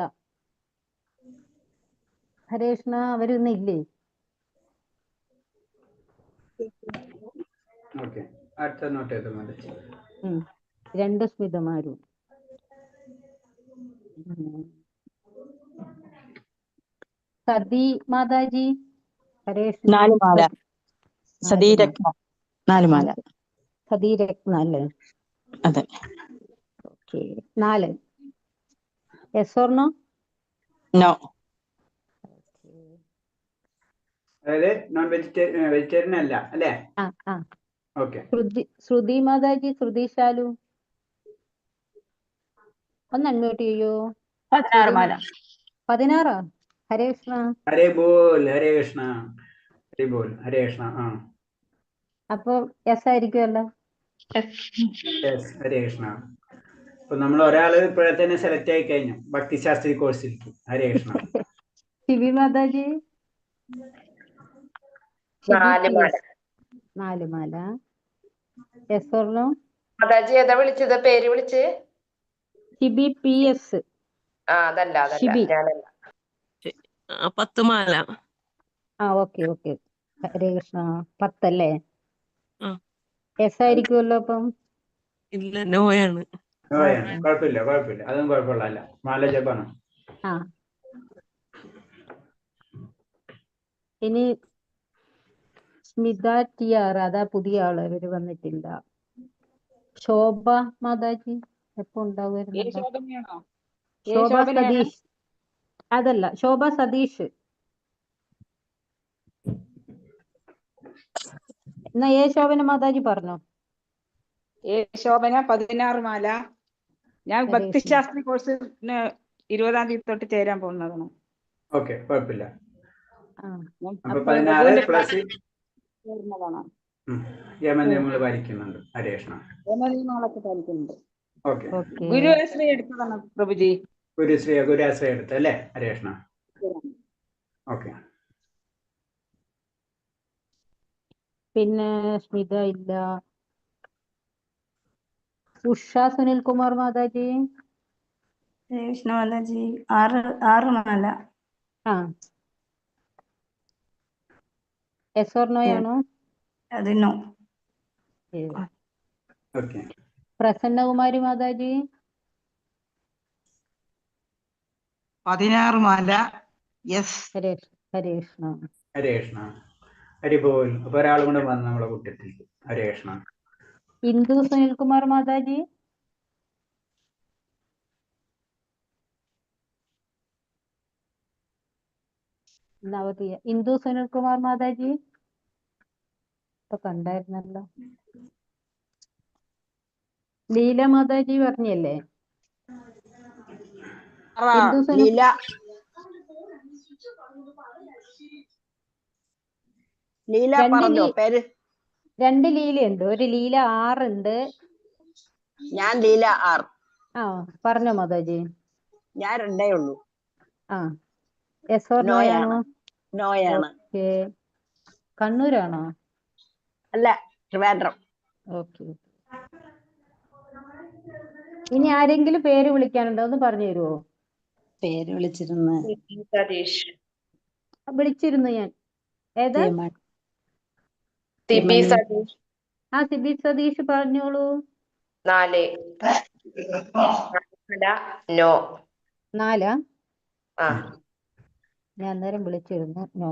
ഹരേഷ്ണ അവരൊന്നും ഇല്ലേ? ഓക്കെ, അടുത്ത നോട്ട് ചെയ്ത് മതി. 2 സ്മിതമാരും. സതി മാതാജി, ഹരേഷ്ണ 4 മാല. സതീരത്ന 4 മാല. സതീരത്ന അല്ലേ? അതെ. Okay, 4. Yes or no? No. അതായത് നോൺ വെജിറ്റേറിയൻ അല്ല അല്ലേ? ഓക്കെ. ശ്രുതി മാതാജി, ശ്രുതി ശാലു ഒന്ന് അൺമ്യൂട്ട് ചെയ്യോ? 16 മാല. 16. ഹരേഷ്ണ. ഹരേ ബോൽ, ഹരേ കൃഷ്ണ, ഹരേ ബോൽ, ഹരേ കൃഷ്ണ. അപ്പൊ യെസ് ആയിരിക്കുമല്ലോ. ഹരേ കൃഷ്ണ. അപ്പൊ നമ്മൾ ഒരാള് ഇപ്പോഴെ തന്നെ സെലക്ട് ആയി കഴിഞ്ഞു ഭക്തിശാസ്ത്രി കോഴ്സിലേക്ക്. ഹരേ കൃഷ്ണ. ശിവി മാതാജി. 4 മാല. 4 മാല. Yes or no? മാതാജി ഏതാ വിളിച്ചത്? പേര് വിളിച്ച്? ഷിബി PS. അതല്ല ഞാനല്ല. 10 മാല. ഓക്കെ. ഹരേ കൃഷ്ണ. 10 അല്ലേ? യെസ് ആയിരിക്കുമല്ലോ അപ്പം. ഇല്ല, നോയാണ്. കുഴപ്പമില്ല, അതും കുഴപ്പമില്ല. മാല ജപാണ്. ഇനി സ്മിത TR, അതാ പുതിയ ആള്, ഇവര് വന്നിട്ടില്ല. ശോഭ മാതാജി എപ്പോ ഉണ്ടാവുമായിരുന്നല്ലോ? ശോഭ സതീഷ്. അതല്ല, ശോഭ സതീഷ്. എന്നാ ശോഭന മാതാജി പറഞ്ഞോ. ശോഭന 16 മാല. ഞാൻ ഭക്തിശാസ്ത്രി കോഴ്സിന് 20-ാം തീയതി തൊട്ട് ചേരാൻ പോകുന്നതാണ്. ഓക്കെ, കുഴപ്പമില്ല. അപ്പൊ 16 പ്ലസ് യമനിയമങ്ങൾ പാലിക്കുന്നുണ്ട്. ഹരേ കൃഷ്ണ. യമനിയമങ്ങളൊക്കെ പാലിക്കുന്നുണ്ട്. ഓക്കെ. ഗുരുശ്രീ എടുത്തതാണ് പ്രഭുജി. ഗുരുശ്രീ എടുത്തല്ലേ? ഹരേ കൃഷ്ണ. ഓക്കെ. പിന്നെ സ്മിത ഇല്ല. ഉഷ സുനിൽ കുമാർ മാതാജി. കൃഷ്ണ മാതാജി 6 മാല. യെസ് ഓർ നോ ആണോ? അത് നോ. ഓക്കെ. പ്രസന്നകുമാരി മാതാജി. 16 മാല. യെസ്. ഹരേ കൃഷ്ണ. ഹരേ കൃഷ്ണ. ഹരിബോൽ. അപ്പൊ ഒരാളും കൂടെ വന്ന് നമ്മളെ കൂട്ടത്തിൽ. ഹരേ കൃഷ്ണ. ഇന്ദു സുനിൽകുമാർ മാതാജി. നവതിയ. ഇന്ദു സുനിൽകുമാർ മാതാജി ഇപ്പൊ കണ്ടായിരുന്നല്ലോ. ലീല മാതാജി പറഞ്ഞല്ലേ? ലീല. ലീല പറഞ്ഞോ പേര്? 2 ലീലയുണ്ട്. ഒരു ലീല R ഉണ്ട്. ഞാൻ ലീല R. പറഞ്ഞോ മാതാജി. ഞാൻ 2 ഉള്ളൂ. യെസ് ഓർ നോ ആണോ? നോയാണ്. ഓക്കെ. കണ്ണൂരാണോ? അല്ല, ട്രിവാൻഡ്രം. ഓക്കെ. ഇനി ആരെങ്കിലും പേര് വിളിക്കാനുണ്ടോ? ഒന്ന് പറഞ്ഞു തരുമോ? പേര് വിളിച്ചിരുന്നു ഞാൻ. ഏതാ? സിബി സതീഷ്. സിബി സതീഷ് പറഞ്ഞോളൂ. 4. നോ. 4. ഞാൻ അന്നേരം വിളിച്ചിരുന്നു. നോ.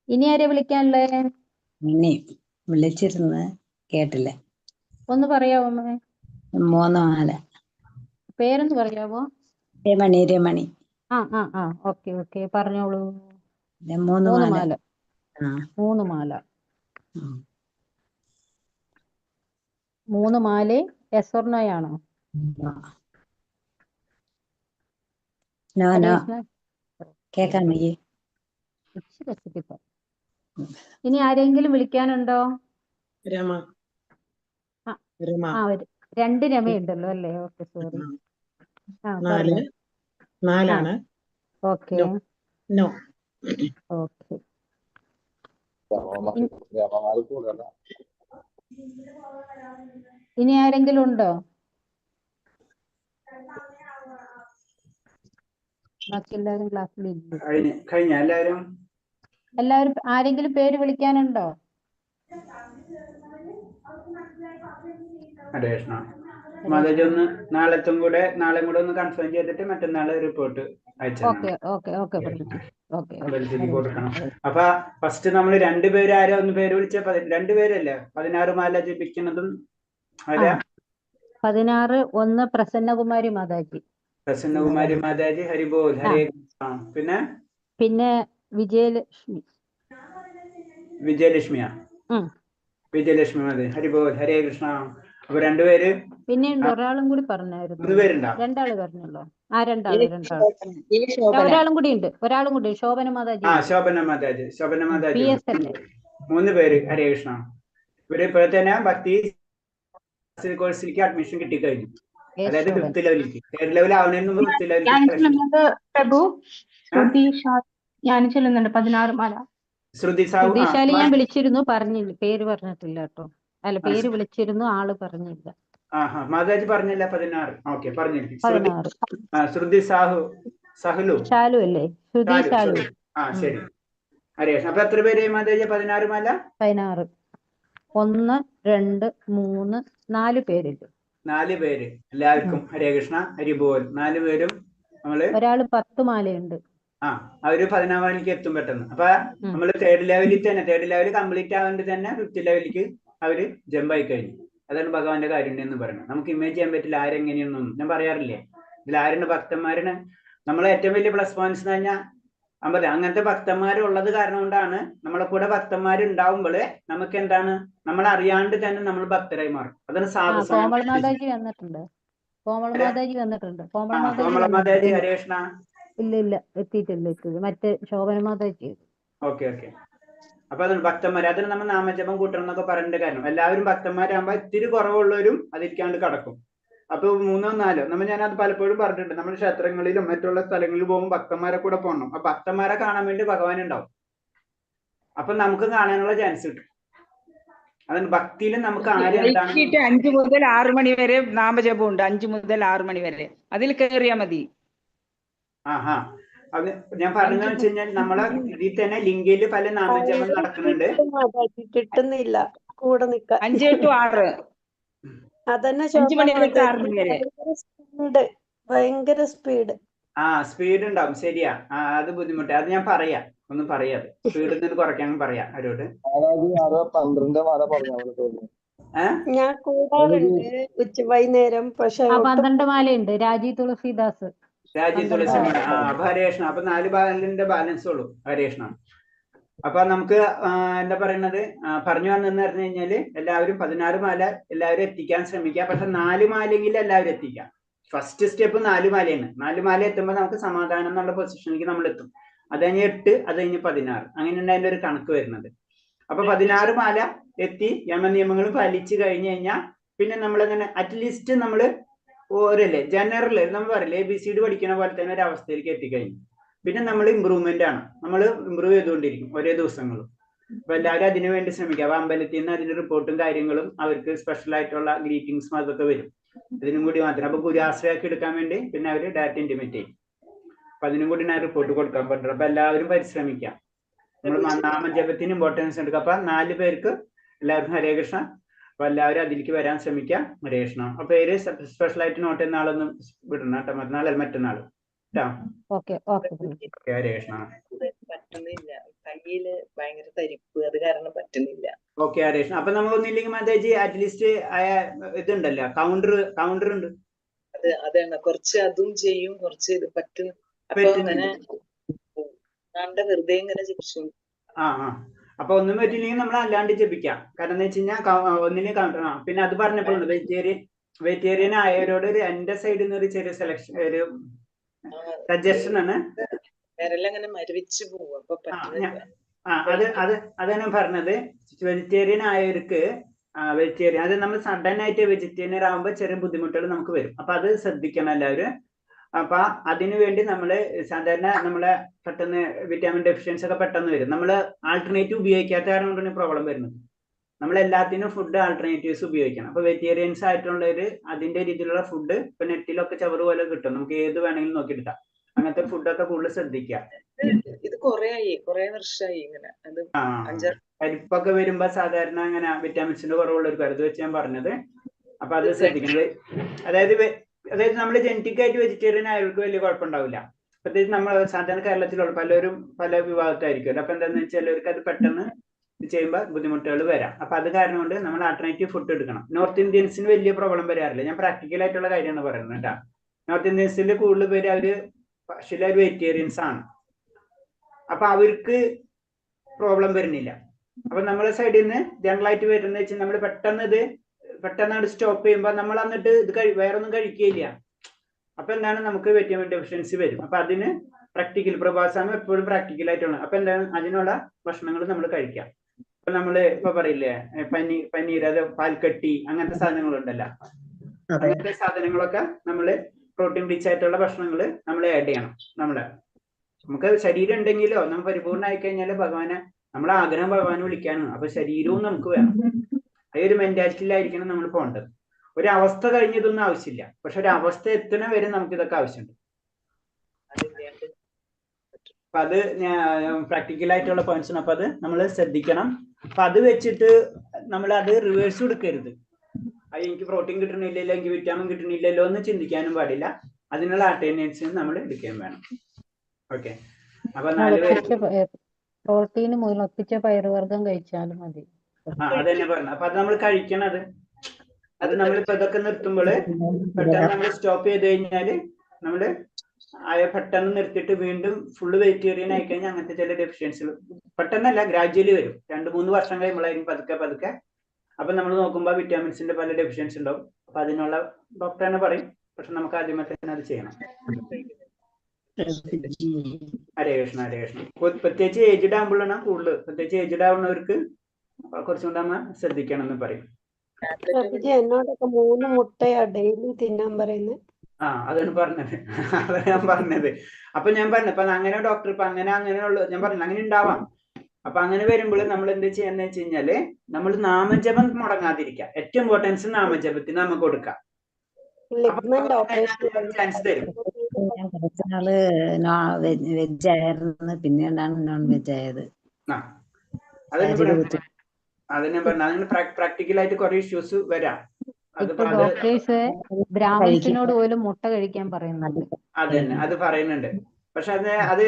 ഇനി ആരെ വിളിക്കാനുള്ളേ? വിളിച്ചിരുന്ന് കേട്ടില്ല. ഒന്ന് പറയാമോ? 3 മാല. പേരൊന്ന് പറയാമോ? രമണി. ഓക്കെ. പറഞ്ഞോളൂ. 3 മാല. 3 മാല. 3 മാല. യെസ് ഓർ നോ ആണോ? നോ. കേക്കാൻ വയ്യേ? ഇനി ആരെങ്കിലും വിളിക്കാനുണ്ടോ? 2 രമയുണ്ടല്ലോ അല്ലേ? Okay, sorry. 4 ഓക്കെ. ഓക്കെ. ഇനി ആരെങ്കിലും ഉണ്ടോ? ബാക്കി എല്ലാവരും ക്ലാസ്സിലില്ല. കഴിഞ്ഞ എല്ലാവരും ആരെങ്കിലും പേര് വിളിക്കാനുണ്ടോ? ഹരേഷ്ണ മാതാജി ഒന്ന് നാളെ കൂടെ ഒന്ന് കൺഫേം ചെയ്തിട്ട് മറ്റന്നാള് റിപ്പോർട്ട് അയച്ചു കൊടുക്കണം. അപ്പൊ ഫസ്റ്റ് നമ്മൾ രണ്ടുപേര് ആരോ ഒന്ന് പേര് വിളിച്ച രണ്ടുപേരല്ലേ 16 മാല ജപിക്കുന്നതും? 16 ഒന്ന് പ്രസന്നകുമാരി മാതാജി. പ്രസന്നകുമാരി മാതാജി ഹരിബോൽ ഹരേ. പിന്നെ വിജയലക്ഷ്മിയാ? വിജയലക്ഷ്മി മാതാജി ഹരിബോൽ ഹരേ കൃഷ്ണ. അപ്പൊ രണ്ടുപേര്. പിന്നെ ഒരാളും കൂടി പറഞ്ഞായിരുന്നു. 3 പേരുണ്ടോ? 2 ആള് പറഞ്ഞല്ലോ. ഒരാളും കൂടി ഉണ്ട്. ശോഭന മാതാജി. ശോഭന മാതാജി. 3 പേര് ഹരേ കൃഷ്ണ. ഇവര് ഇപ്പോൾ തന്നെ ഭക്തി കോഴ്സിലേക്ക് അഡ്മിഷൻ കിട്ടിക്കഴിഞ്ഞു. അതായത് 5th ലെവലിലേക്ക്. 3rd ലെവൽ ആവുന്നതിന് മുമ്പ് 5th ലെവലിലേക്ക്. പ്രഭു ഞാൻ ചെല്ലുന്നുണ്ട് 16 മാല. ശ്രുതിശാലി ഞാൻ വിളിച്ചിരുന്നു, പറഞ്ഞില്ല, പേര് പറഞ്ഞിട്ടില്ല കേട്ടോ. അല്ല, പേര് വിളിച്ചിരുന്നു, ആള് പറഞ്ഞില്ല. മാതാജി പറഞ്ഞില്ല 16. ഓക്കെ, പറഞ്ഞിരിക്കും. ശ്രുതി സഹലു ശാലു അല്ലേ? ശ്രുതി ശാലു. ശരി ഹരേ. അപ്പൊ എത്ര പേര് മാതാജി 16 മാല? 16. 1 2 3 4 പേരുണ്ട്. 4 പേര് എല്ലാവർക്കും ഹരേ കൃഷ്ണ ഹരിബോൽ. 4 പേരും നമ്മള്. ഒരാള് 10 മാലയുണ്ട്. അവര് 16 മാലയ്ക്ക് എത്തും പെട്ടെന്ന്. അപ്പൊ നമ്മള് 3rd ലെവലിൽ തന്നെ 3rd ലെവൽ കംപ്ലീറ്റ് ആവേണ്ടി തന്നെ 5th ലെവലിലേക്ക് അവര് ജമ്പ് ആയി കഴിഞ്ഞു. അതാണ് ഭഗവാന്റെ കാര്യം എന്ന് പറയുന്നത്. നമുക്ക് ഇമേജ് ചെയ്യാൻ പറ്റില്ല ആരെങ്ങനെയൊന്നും. ഞാൻ പറയാറില്ലേ, ഇതിൽ ആരുണ്ട് ഭക്തന്മാരാണ് നമ്മളെ ഏറ്റവും വലിയ പ്ലസ് പോയിന്റ്സ് എന്ന് പറഞ്ഞാൽ. അങ്ങനത്തെ ഭക്തന്മാരുള്ളത് കാരണം കൊണ്ടാണ് നമ്മളെ കൂടെ ഭക്തന്മാരുണ്ടാവുമ്പോൾ നമുക്ക് എന്താണ്, നമ്മൾ അറിയാണ്ട് തന്നെ നമ്മൾ ഭക്തരായി മാറും. അതാണ് കോമള മാതാജി വന്നിട്ടുണ്ട്. കോമള മാതാജി ഹരേഷ്ണ. ഇല്ല എത്തിയിട്ടില്ല. മറ്റേ ശോഭന മാതാജി. ഓക്കെ. അപ്പൊ അതാണ് ഭക്തന്മാർ. അതിന് നമ്മൾ നാമജപം കൂട്ടണം എന്നൊക്കെ പറയേണ്ട കാരണം. എല്ലാവരും ഭക്തന്മാരാകുമ്പോ ഇത്തിരി കുറവുള്ളവരും അതിരിക്കാണ്ട് കടക്കും. അപ്പൊ 3 4 ഞാനത് പലപ്പോഴും പറഞ്ഞിട്ടുണ്ട്. നമ്മുടെ ക്ഷേത്രങ്ങളിലും മറ്റുള്ള സ്ഥലങ്ങളിൽ പോകുമ്പോൾ ഭക്തന്മാരെ കൂടെ പോകണം. ആ ഭക്തന്മാരെ കാണാൻ വേണ്ടി ഭഗവാൻ ഉണ്ടാവും. അപ്പൊ നമുക്ക് കാണാനുള്ള ചാൻസ് കിട്ടും. അതാണ് ഭക്തിയിൽ നമുക്ക് 5 മുതൽ 6 മണി വരെ നാമജപം ഉണ്ട്. 5 മുതൽ 6 മണി വരെ അതിൽ കയറിയാ മതി. അത് ഞാൻ പറഞ്ഞതെന്ന് വെച്ച് കഴിഞ്ഞാൽ നമ്മളെ ഇതിൽ തന്നെ ലിങ്കിൽ പല നാമജപം നടക്കുന്നുണ്ട്. കിട്ടുന്നില്ല കൂടെ നിൽക്കാൻ. 5 to 6. അതന്നെ 5 മണി മുതൽ 6 മണി വരെ ഭയങ്കര സ്പീഡ്. സ്പീഡ് ഉണ്ടാവും. ശരിയാ. അത് ബുദ്ധിമുട്ട്. അത് ഞാൻ പറയാം. ഒന്നും പറയാതെ സ്പീഡിൽ നിന്ന് കുറയ്ക്കാൻ പറയാം അവരോട്. ഞാൻ കൂടാറുണ്ട് വൈകുന്നേരം. പക്ഷെ 12 മാലയുണ്ട്. രാജീവ് തുളസിദാസ്. ഹരേഷ്ണ. അപ്പൊ 4 ബാലന്റെ ബാലൻസ് ഉള്ളൂ ഹരേഷ്ണ. അപ്പൊ നമുക്ക് എന്താ പറയുന്നത്, പറഞ്ഞു വന്നെന്ന് പറഞ്ഞു കഴിഞ്ഞാല് എല്ലാവരും 16 മാല എല്ലാവരും എത്തിക്കാൻ ശ്രമിക്കുക. പക്ഷെ 4 മാലയെങ്കിലും എല്ലാവരും എത്തിക്കാം. ഫസ്റ്റ് സ്റ്റെപ്പ് 4 മാലയാണ്. 4 മാല എത്തുമ്പോൾ നമുക്ക് സമാധാനം എന്നുള്ള പൊസിഷനിലേക്ക് നമ്മൾ എത്തും. അത് കഴിഞ്ഞ് 8, അത് കഴിഞ്ഞ് 16, അങ്ങനെയാണ് അതിന്റെ ഒരു കണക്ക് വരുന്നത്. അപ്പൊ 16 മാല എത്തി യമനിയമങ്ങളും പാലിച്ചു കഴിഞ്ഞു കഴിഞ്ഞാൽ പിന്നെ നമ്മളെങ്ങനെ അറ്റ്ലീസ്റ്റ് നമ്മള് ഓരല്ലേ ജനറൽ നമ്മൾ പറയില്ലേ ABCD പഠിക്കുന്ന പോലെ തന്നെ ഒരു അവസ്ഥയിലേക്ക് എത്തിക്കഴിഞ്ഞു. പിന്നെ നമ്മൾ ഇമ്പ്രൂവ്മെന്റ് ആണ്. നമ്മൾ ഇമ്പ്രൂവ് ചെയ്തുകൊണ്ടിരിക്കും ഓരോ ദിവസങ്ങളും. അപ്പൊ എല്ലാവരും അതിനു വേണ്ടി ശ്രമിക്കുക. അപ്പൊ അമ്പലത്തിൽ നിന്ന് അതിന്റെ റിപ്പോർട്ടും കാര്യങ്ങളും അവർക്ക് സ്പെഷ്യൽ ആയിട്ടുള്ള ഗ്രീറ്റിംഗ്സും അതൊക്കെ വരും. അതിനും കൂടി മാത്രം. അപ്പൊ ഗുരുആശ്രയൊക്കെ എടുക്കാൻ വേണ്ടി പിന്നെ അവര് ഡാറ്റ ഇന്റിമേറ്റ് ചെയ്യും. അപ്പൊ അതിനും കൂടി ഞാൻ റിപ്പോർട്ട് കൊടുക്കാൻ പറ്റും. അപ്പൊ എല്ലാവരും പരിശ്രമിക്കാം. നമ്മൾ നാമജപത്തിന് ഇമ്പോർട്ടൻസ് എടുക്കുക. അപ്പൊ 4 പേർക്ക് എല്ലാവർക്കും ഹരേ കൃഷ്ണ. അപ്പൊ എല്ലാവരും അതിലേക്ക് വരാൻ ശ്രമിക്കാം. ഹരേ കൃഷ്ണ. അപ്പൊ പേര് സ്പെഷ്യൽ ആയിട്ട് നോട്ട് ചെയ്യുന്ന ആളൊന്നും വിടണം കേട്ടോ. മറ്റന്നാൾ ഹരേ കൃഷ്ണ. പറ്റുന്നില്ല, കയ്യില് ഭയങ്കര തരിപ്പ്, അത് കാരണം പറ്റുന്നില്ല. ഓക്കെ ഹരേ കൃഷ്ണ. അപ്പൊ നമുക്കൊന്നില്ലെങ്കിൽ മാതാജി അറ്റ്ലീസ്റ്റ് ഇതുണ്ടല്ലോ, കൗണ്ടർ ഉണ്ട്. അതാണ് കുറച്ച് അതും ചെയ്യും, കുറച്ച് ഇത് പറ്റും. അപ്പൊ അങ്ങനെ വെറുതെ ഇങ്ങനെ ജപിച്ചു. അപ്പൊ ഒന്നും പറ്റില്ലെങ്കിൽ നമ്മൾ അല്ലാണ്ട് ജപിക്കാം. കാരണം എന്ന് വെച്ച് കഴിഞ്ഞാൽ ഒന്നിനും കൗണ്ടർ. പിന്നെ അത് പറഞ്ഞപ്പോഴുണ്ട് വെജിറ്റേറിയൻ ആയവരോട് എന്റെ സൈഡിൽ നിന്ന് ഒരു ചെറിയ സെലക്ഷൻ, ഒരു സജഷൻ ആണ്. അങ്ങനെ മരവിച്ച് പോകും. അപ്പൊ അതാണ് പറഞ്ഞത്. വെജിറ്റേറിയൻ ആയവർക്ക് വെജിറ്റേറിയൻ അത് നമ്മൾ സഡൻ ആയിട്ട് വെജിറ്റേറിയൻ ആകുമ്പോൾ ചെറിയ ബുദ്ധിമുട്ടുകൾ നമുക്ക് വരും. അപ്പൊ അത് ശ്രദ്ധിക്കണം എല്ലാവരും. അപ്പൊ അതിനു വേണ്ടി നമ്മള് സാധാരണ നമ്മളെ പെട്ടെന്ന് വിറ്റാമിൻ ഡെഫിഷ്യൻസി ഒക്കെ പെട്ടെന്ന് വരും. നമ്മൾ ആൾട്ടർനേറ്റീവ് ഉപയോഗിക്കാത്ത കാരണം കൊണ്ടാണ് പ്രോബ്ലം വരുന്നത്. നമ്മൾ എല്ലാത്തിനും ഫുഡ് ആൾട്ടർനേറ്റീവ്സ് ഉപയോഗിക്കണം. അപ്പൊ വെജിറ്റേറിയൻസ് ആയിട്ടുള്ളവര് അതിന്റെ രീതിയിലുള്ള ഫുഡ് ഇപ്പൊ നെറ്റിലൊക്കെ ചവറ് പോലെ കിട്ടും. നമുക്ക് ഏത് വേണമെങ്കിലും നോക്കിയെടുക്കാം. അങ്ങനത്തെ ഫുഡൊക്കെ കൂടുതൽ ശ്രദ്ധിക്കുക. ഇത് കൊറേ വർഷമായി ഇങ്ങനെ. അത് ആ പരിപ്പൊക്കെ വരുമ്പോ സാധാരണ അങ്ങനെ വിറ്റാമിൻസിന്റെ കുറവുള്ളവർക്ക് അത് വെച്ച് ഞാൻ പറഞ്ഞത്. അപ്പൊ അത് ശ്രദ്ധിക്കുന്നത്. അതായത് നമ്മൾ ജനറ്റിക് ആയിട്ട് വെജിറ്റേറിയൻ ആയവർക്ക് വലിയ കുഴപ്പമുണ്ടാവില്ല. പ്രത്യേകിച്ച് നമ്മൾ സാധാരണ കേരളത്തിലുള്ള പലരും പല വിഭാഗത്തായിരിക്കുമല്ലോ. അപ്പൊ എന്താണെന്ന് വെച്ചാൽ ചിലവർക്ക് അത് പെട്ടെന്ന് ചെയ്യുമ്പോൾ ബുദ്ധിമുട്ടുകൾ വരാം. അപ്പൊ അത് കാരണം കൊണ്ട് നമ്മൾ ആൾട്ടർനേറ്റീവ് ഫുഡ് എടുക്കണം. നോർത്ത് ഇന്ത്യൻസിന് വലിയ പ്രോബ്ലം വരാറില്ല. ഞാൻ പ്രാക്ടിക്കൽ ആയിട്ടുള്ള കാര്യമാണ് പറയുന്നത് കേട്ടോ. നോർത്ത് ഇന്ത്യൻസിൽ കൂടുതൽ പേര് അവര് പക്ഷേ വെജിറ്റേറിയൻസ് ആണ്. അപ്പൊ അവർക്ക് പ്രോബ്ലം വരുന്നില്ല. അപ്പൊ നമ്മളെ സൈഡിൽ നിന്ന് ജനറലായിട്ട് വരുന്ന വെച്ചാൽ നമ്മൾ പെട്ടെന്ന് സ്റ്റോപ്പ് ചെയ്യുമ്പോൾ നമ്മൾ എന്നിട്ട് ഇത് വേറൊന്നും കഴിക്കുകയില്ല. അപ്പൊ എന്താണ് നമുക്ക് വിറ്റമിൻ ഡെഫിഷ്യൻസി വരും. അപ്പൊ അതിന് പ്രാക്ടിക്കൽ പ്രഭാസാമം എപ്പോഴും പ്രാക്ടിക്കൽ ആയിട്ടാണ്. അപ്പൊ എന്താണ് അതിനുള്ള ഭക്ഷണങ്ങൾ നമ്മൾ കഴിക്കാം. ഇപ്പൊ നമ്മള് ഇപ്പൊ പറയില്ലേ പനീർ, അത് പാൽക്കട്ടി, അങ്ങനത്തെ സാധനങ്ങളുണ്ടല്ലോ. അങ്ങനത്തെ സാധനങ്ങളൊക്കെ നമ്മള് പ്രോട്ടീൻ റിച്ച് ആയിട്ടുള്ള ഭക്ഷണങ്ങൾ നമ്മൾ ആഡ് ചെയ്യണം. നമുക്ക് ശരീരം ഉണ്ടെങ്കിലോ നമ്മൾ പരിപൂർണ്ണമായി കഴിഞ്ഞാൽ ഭഗവാനെ നമ്മളെ ആഗ്രഹം ഭഗവാനെ വിളിക്കാനാണ്. അപ്പൊ ശരീരവും നമുക്ക് വേണം. ആ ഒരു മെന്റാലിറ്റിയിലായിരിക്കണം നമ്മൾ പോകേണ്ടത്. ഒരു അവസ്ഥ കഴിഞ്ഞതൊന്നും ആവശ്യമില്ല. പക്ഷെ ഒരു അവസ്ഥ എത്തുന്ന വരെ നമുക്ക് ഇതൊക്കെ ആവശ്യമുണ്ട്. അപ്പൊ അത് പ്രാക്ടിക്കൽ ആയിട്ടുള്ള പോയിന്റ്സ് ആണ്. അപ്പൊ അത് നമ്മൾ ശ്രദ്ധിക്കണം. അപ്പൊ അത് വെച്ചിട്ട് നമ്മൾ അത് റിവേഴ്സ് എടുക്കരുത്. അത് എനിക്ക് പ്രോട്ടീൻ കിട്ടണില്ലല്ലോ, എനിക്ക് വിറ്റാമിൻ കിട്ടണില്ലല്ലോ എന്ന് ചിന്തിക്കാനും പാടില്ല. അതിനുള്ള ആൾട്ടർനേറ്റീവ്സ് നമ്മൾ എടുക്കുകയും വേണം. ഓക്കെ. അപ്പൊ 4 പേര് പ്രോട്ടീൻ മുളപ്പിച്ച പയറുവർഗ്ഗം കഴിച്ചാലും മതി. അത് തന്നെ പറഞ്ഞു. അപ്പൊ അത് നമ്മൾ കഴിക്കണത് അത് നമ്മളിപ്പോ ഇതൊക്കെ നിർത്തുമ്പോൾ പെട്ടെന്ന് നമ്മൾ സ്റ്റോപ്പ് ചെയ്ത് കഴിഞ്ഞാല് നമ്മള് പെട്ടെന്ന് നിർത്തിയിട്ട് വീണ്ടും ഫുള്ള് വെജിറ്റേറിയൻ ആയി കഴിഞ്ഞാൽ അങ്ങനത്തെ ചില ഡെഫിഷ്യൻസികൾ പെട്ടെന്നല്ല ഗ്രാജുവലി വരും. 2-3 വർഷം കഴിയുമ്പോഴായിരിക്കും പതുക്കെ. അപ്പൊ നമ്മൾ നോക്കുമ്പോൾ വിറ്റാമിൻസിന്റെ പല ഡെഫിഷ്യൻസി ഉണ്ടാവും. അപ്പൊ അതിനുള്ള ഡോക്ടർ തന്നെ പറയും. പക്ഷെ നമുക്ക് ആദ്യമേ തന്നെ അത് ചെയ്യണം. ഹരേ കൃഷ്ണ. പ്രത്യേകിച്ച് ഏജ്ഡ് ആകുമ്പോഴാണ് കൂടുതൽ. പ്രത്യേകിച്ച് ഏജ്ഡ് ആവുന്നവർക്ക് കുറച്ചും കൂടെ ശ്രദ്ധിക്കണം എന്ന് പറയും. എന്നോടൊക്കെ 3 മുട്ടയാ ഡെയിലി തിന്നാൻ പറയുന്നത്. അതാണ് പറഞ്ഞത്. അപ്പൊ ഞാൻ പറഞ്ഞു ഇപ്പൊ അങ്ങനെ ഡോക്ടർ ഇപ്പൊ അങ്ങനെയുള്ള ഞാൻ പറഞ്ഞു അങ്ങനെ ഉണ്ടാവാം. അപ്പൊ അങ്ങനെ വരുമ്പോൾ നമ്മൾ എന്ത് ചെയ്യാന്ന് വെച്ച് കഴിഞ്ഞാല് നമ്മൾ നാമജപം മുടങ്ങാതിരിക്കുക. ഏറ്റവും ഇമ്പോർട്ടൻസ് നാമജപത്തിന് നമുക്ക് കൊടുക്കാം. ചാൻസ് തരും. കുറച്ചാള് വെജ് ആയിരുന്നു, പിന്നീടാണ് നോൺ വെജ് ആയത്. അതിനെ പറഞ്ഞ അതിന് പ്രാക്ടിക്കലായിട്ട് കുറെ ഇഷ്യൂസ് വരാം. ഡോക്ടേഴ്സ് ബ്രാഹ്മിൻസിനോട് പോലും മുട്ട കഴിക്കാൻ പറയുന്നുണ്ട്. അതന്നെ അത് പറയുന്നുണ്ട്. പക്ഷെ അത്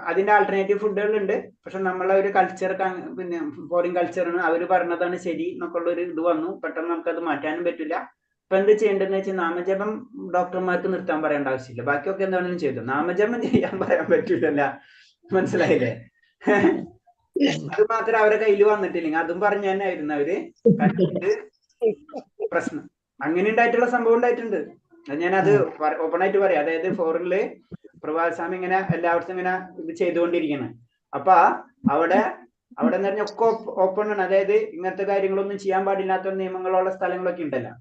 അതിന്റെ ആൾട്ടർനേറ്റീവ് ഫുഡുകളുണ്ട്. പക്ഷെ നമ്മളെ ഒരു കൾച്ചർ, പിന്നെ ഫോറിൻ കൾച്ചറാണ്, അവര് പറഞ്ഞതാണ് ശരി എന്നൊക്കെയുള്ള ഒരു ഇത് വന്നു. പെട്ടെന്ന് നമുക്കത് മാറ്റാനും പറ്റില്ല. ഇപ്പൊ എന്ത് ചെയ്യേണ്ടതെന്ന് വെച്ചാൽ നാമജപം ഡോക്ടർമാർക്ക് നിർത്താൻ പറയേണ്ട ആവശ്യമില്ല. ബാക്കിയൊക്കെ എന്താണെങ്കിലും ചെയ്തു. നാമജപം ചെയ്യാൻ പറയാൻ പറ്റില്ലല്ല. മനസ്സിലായില്ലേ? അത് മാത്രം അവരെ കയ്യിൽ വന്നിട്ടില്ലെങ്കിൽ അതും പറഞ്ഞു തന്നെ ആയിരുന്നു അവര്. പ്രശ്നം അങ്ങനെ ഉണ്ടായിട്ടുള്ള സംഭവം ഉണ്ടായിട്ടുണ്ട്. ഞാനത് ഓപ്പൺ ആയിട്ട് പറയാം. അതായത് ഫോറിനില് പ്രഭാസ്വാമി ഇങ്ങനെ എല്ലായിടത്തും ഇങ്ങനെ ഇത് ചെയ്തുകൊണ്ടിരിക്കണം. അപ്പൊ അവിടെ എന്ന് പറഞ്ഞാൽ ഒക്കെ ഓപ്പൺ ആണ്. അതായത് ഇങ്ങനത്തെ കാര്യങ്ങളൊന്നും ചെയ്യാൻ പാടില്ലാത്ത നിയമങ്ങളുള്ള സ്ഥലങ്ങളൊക്കെ ഉണ്ടല്ലോ.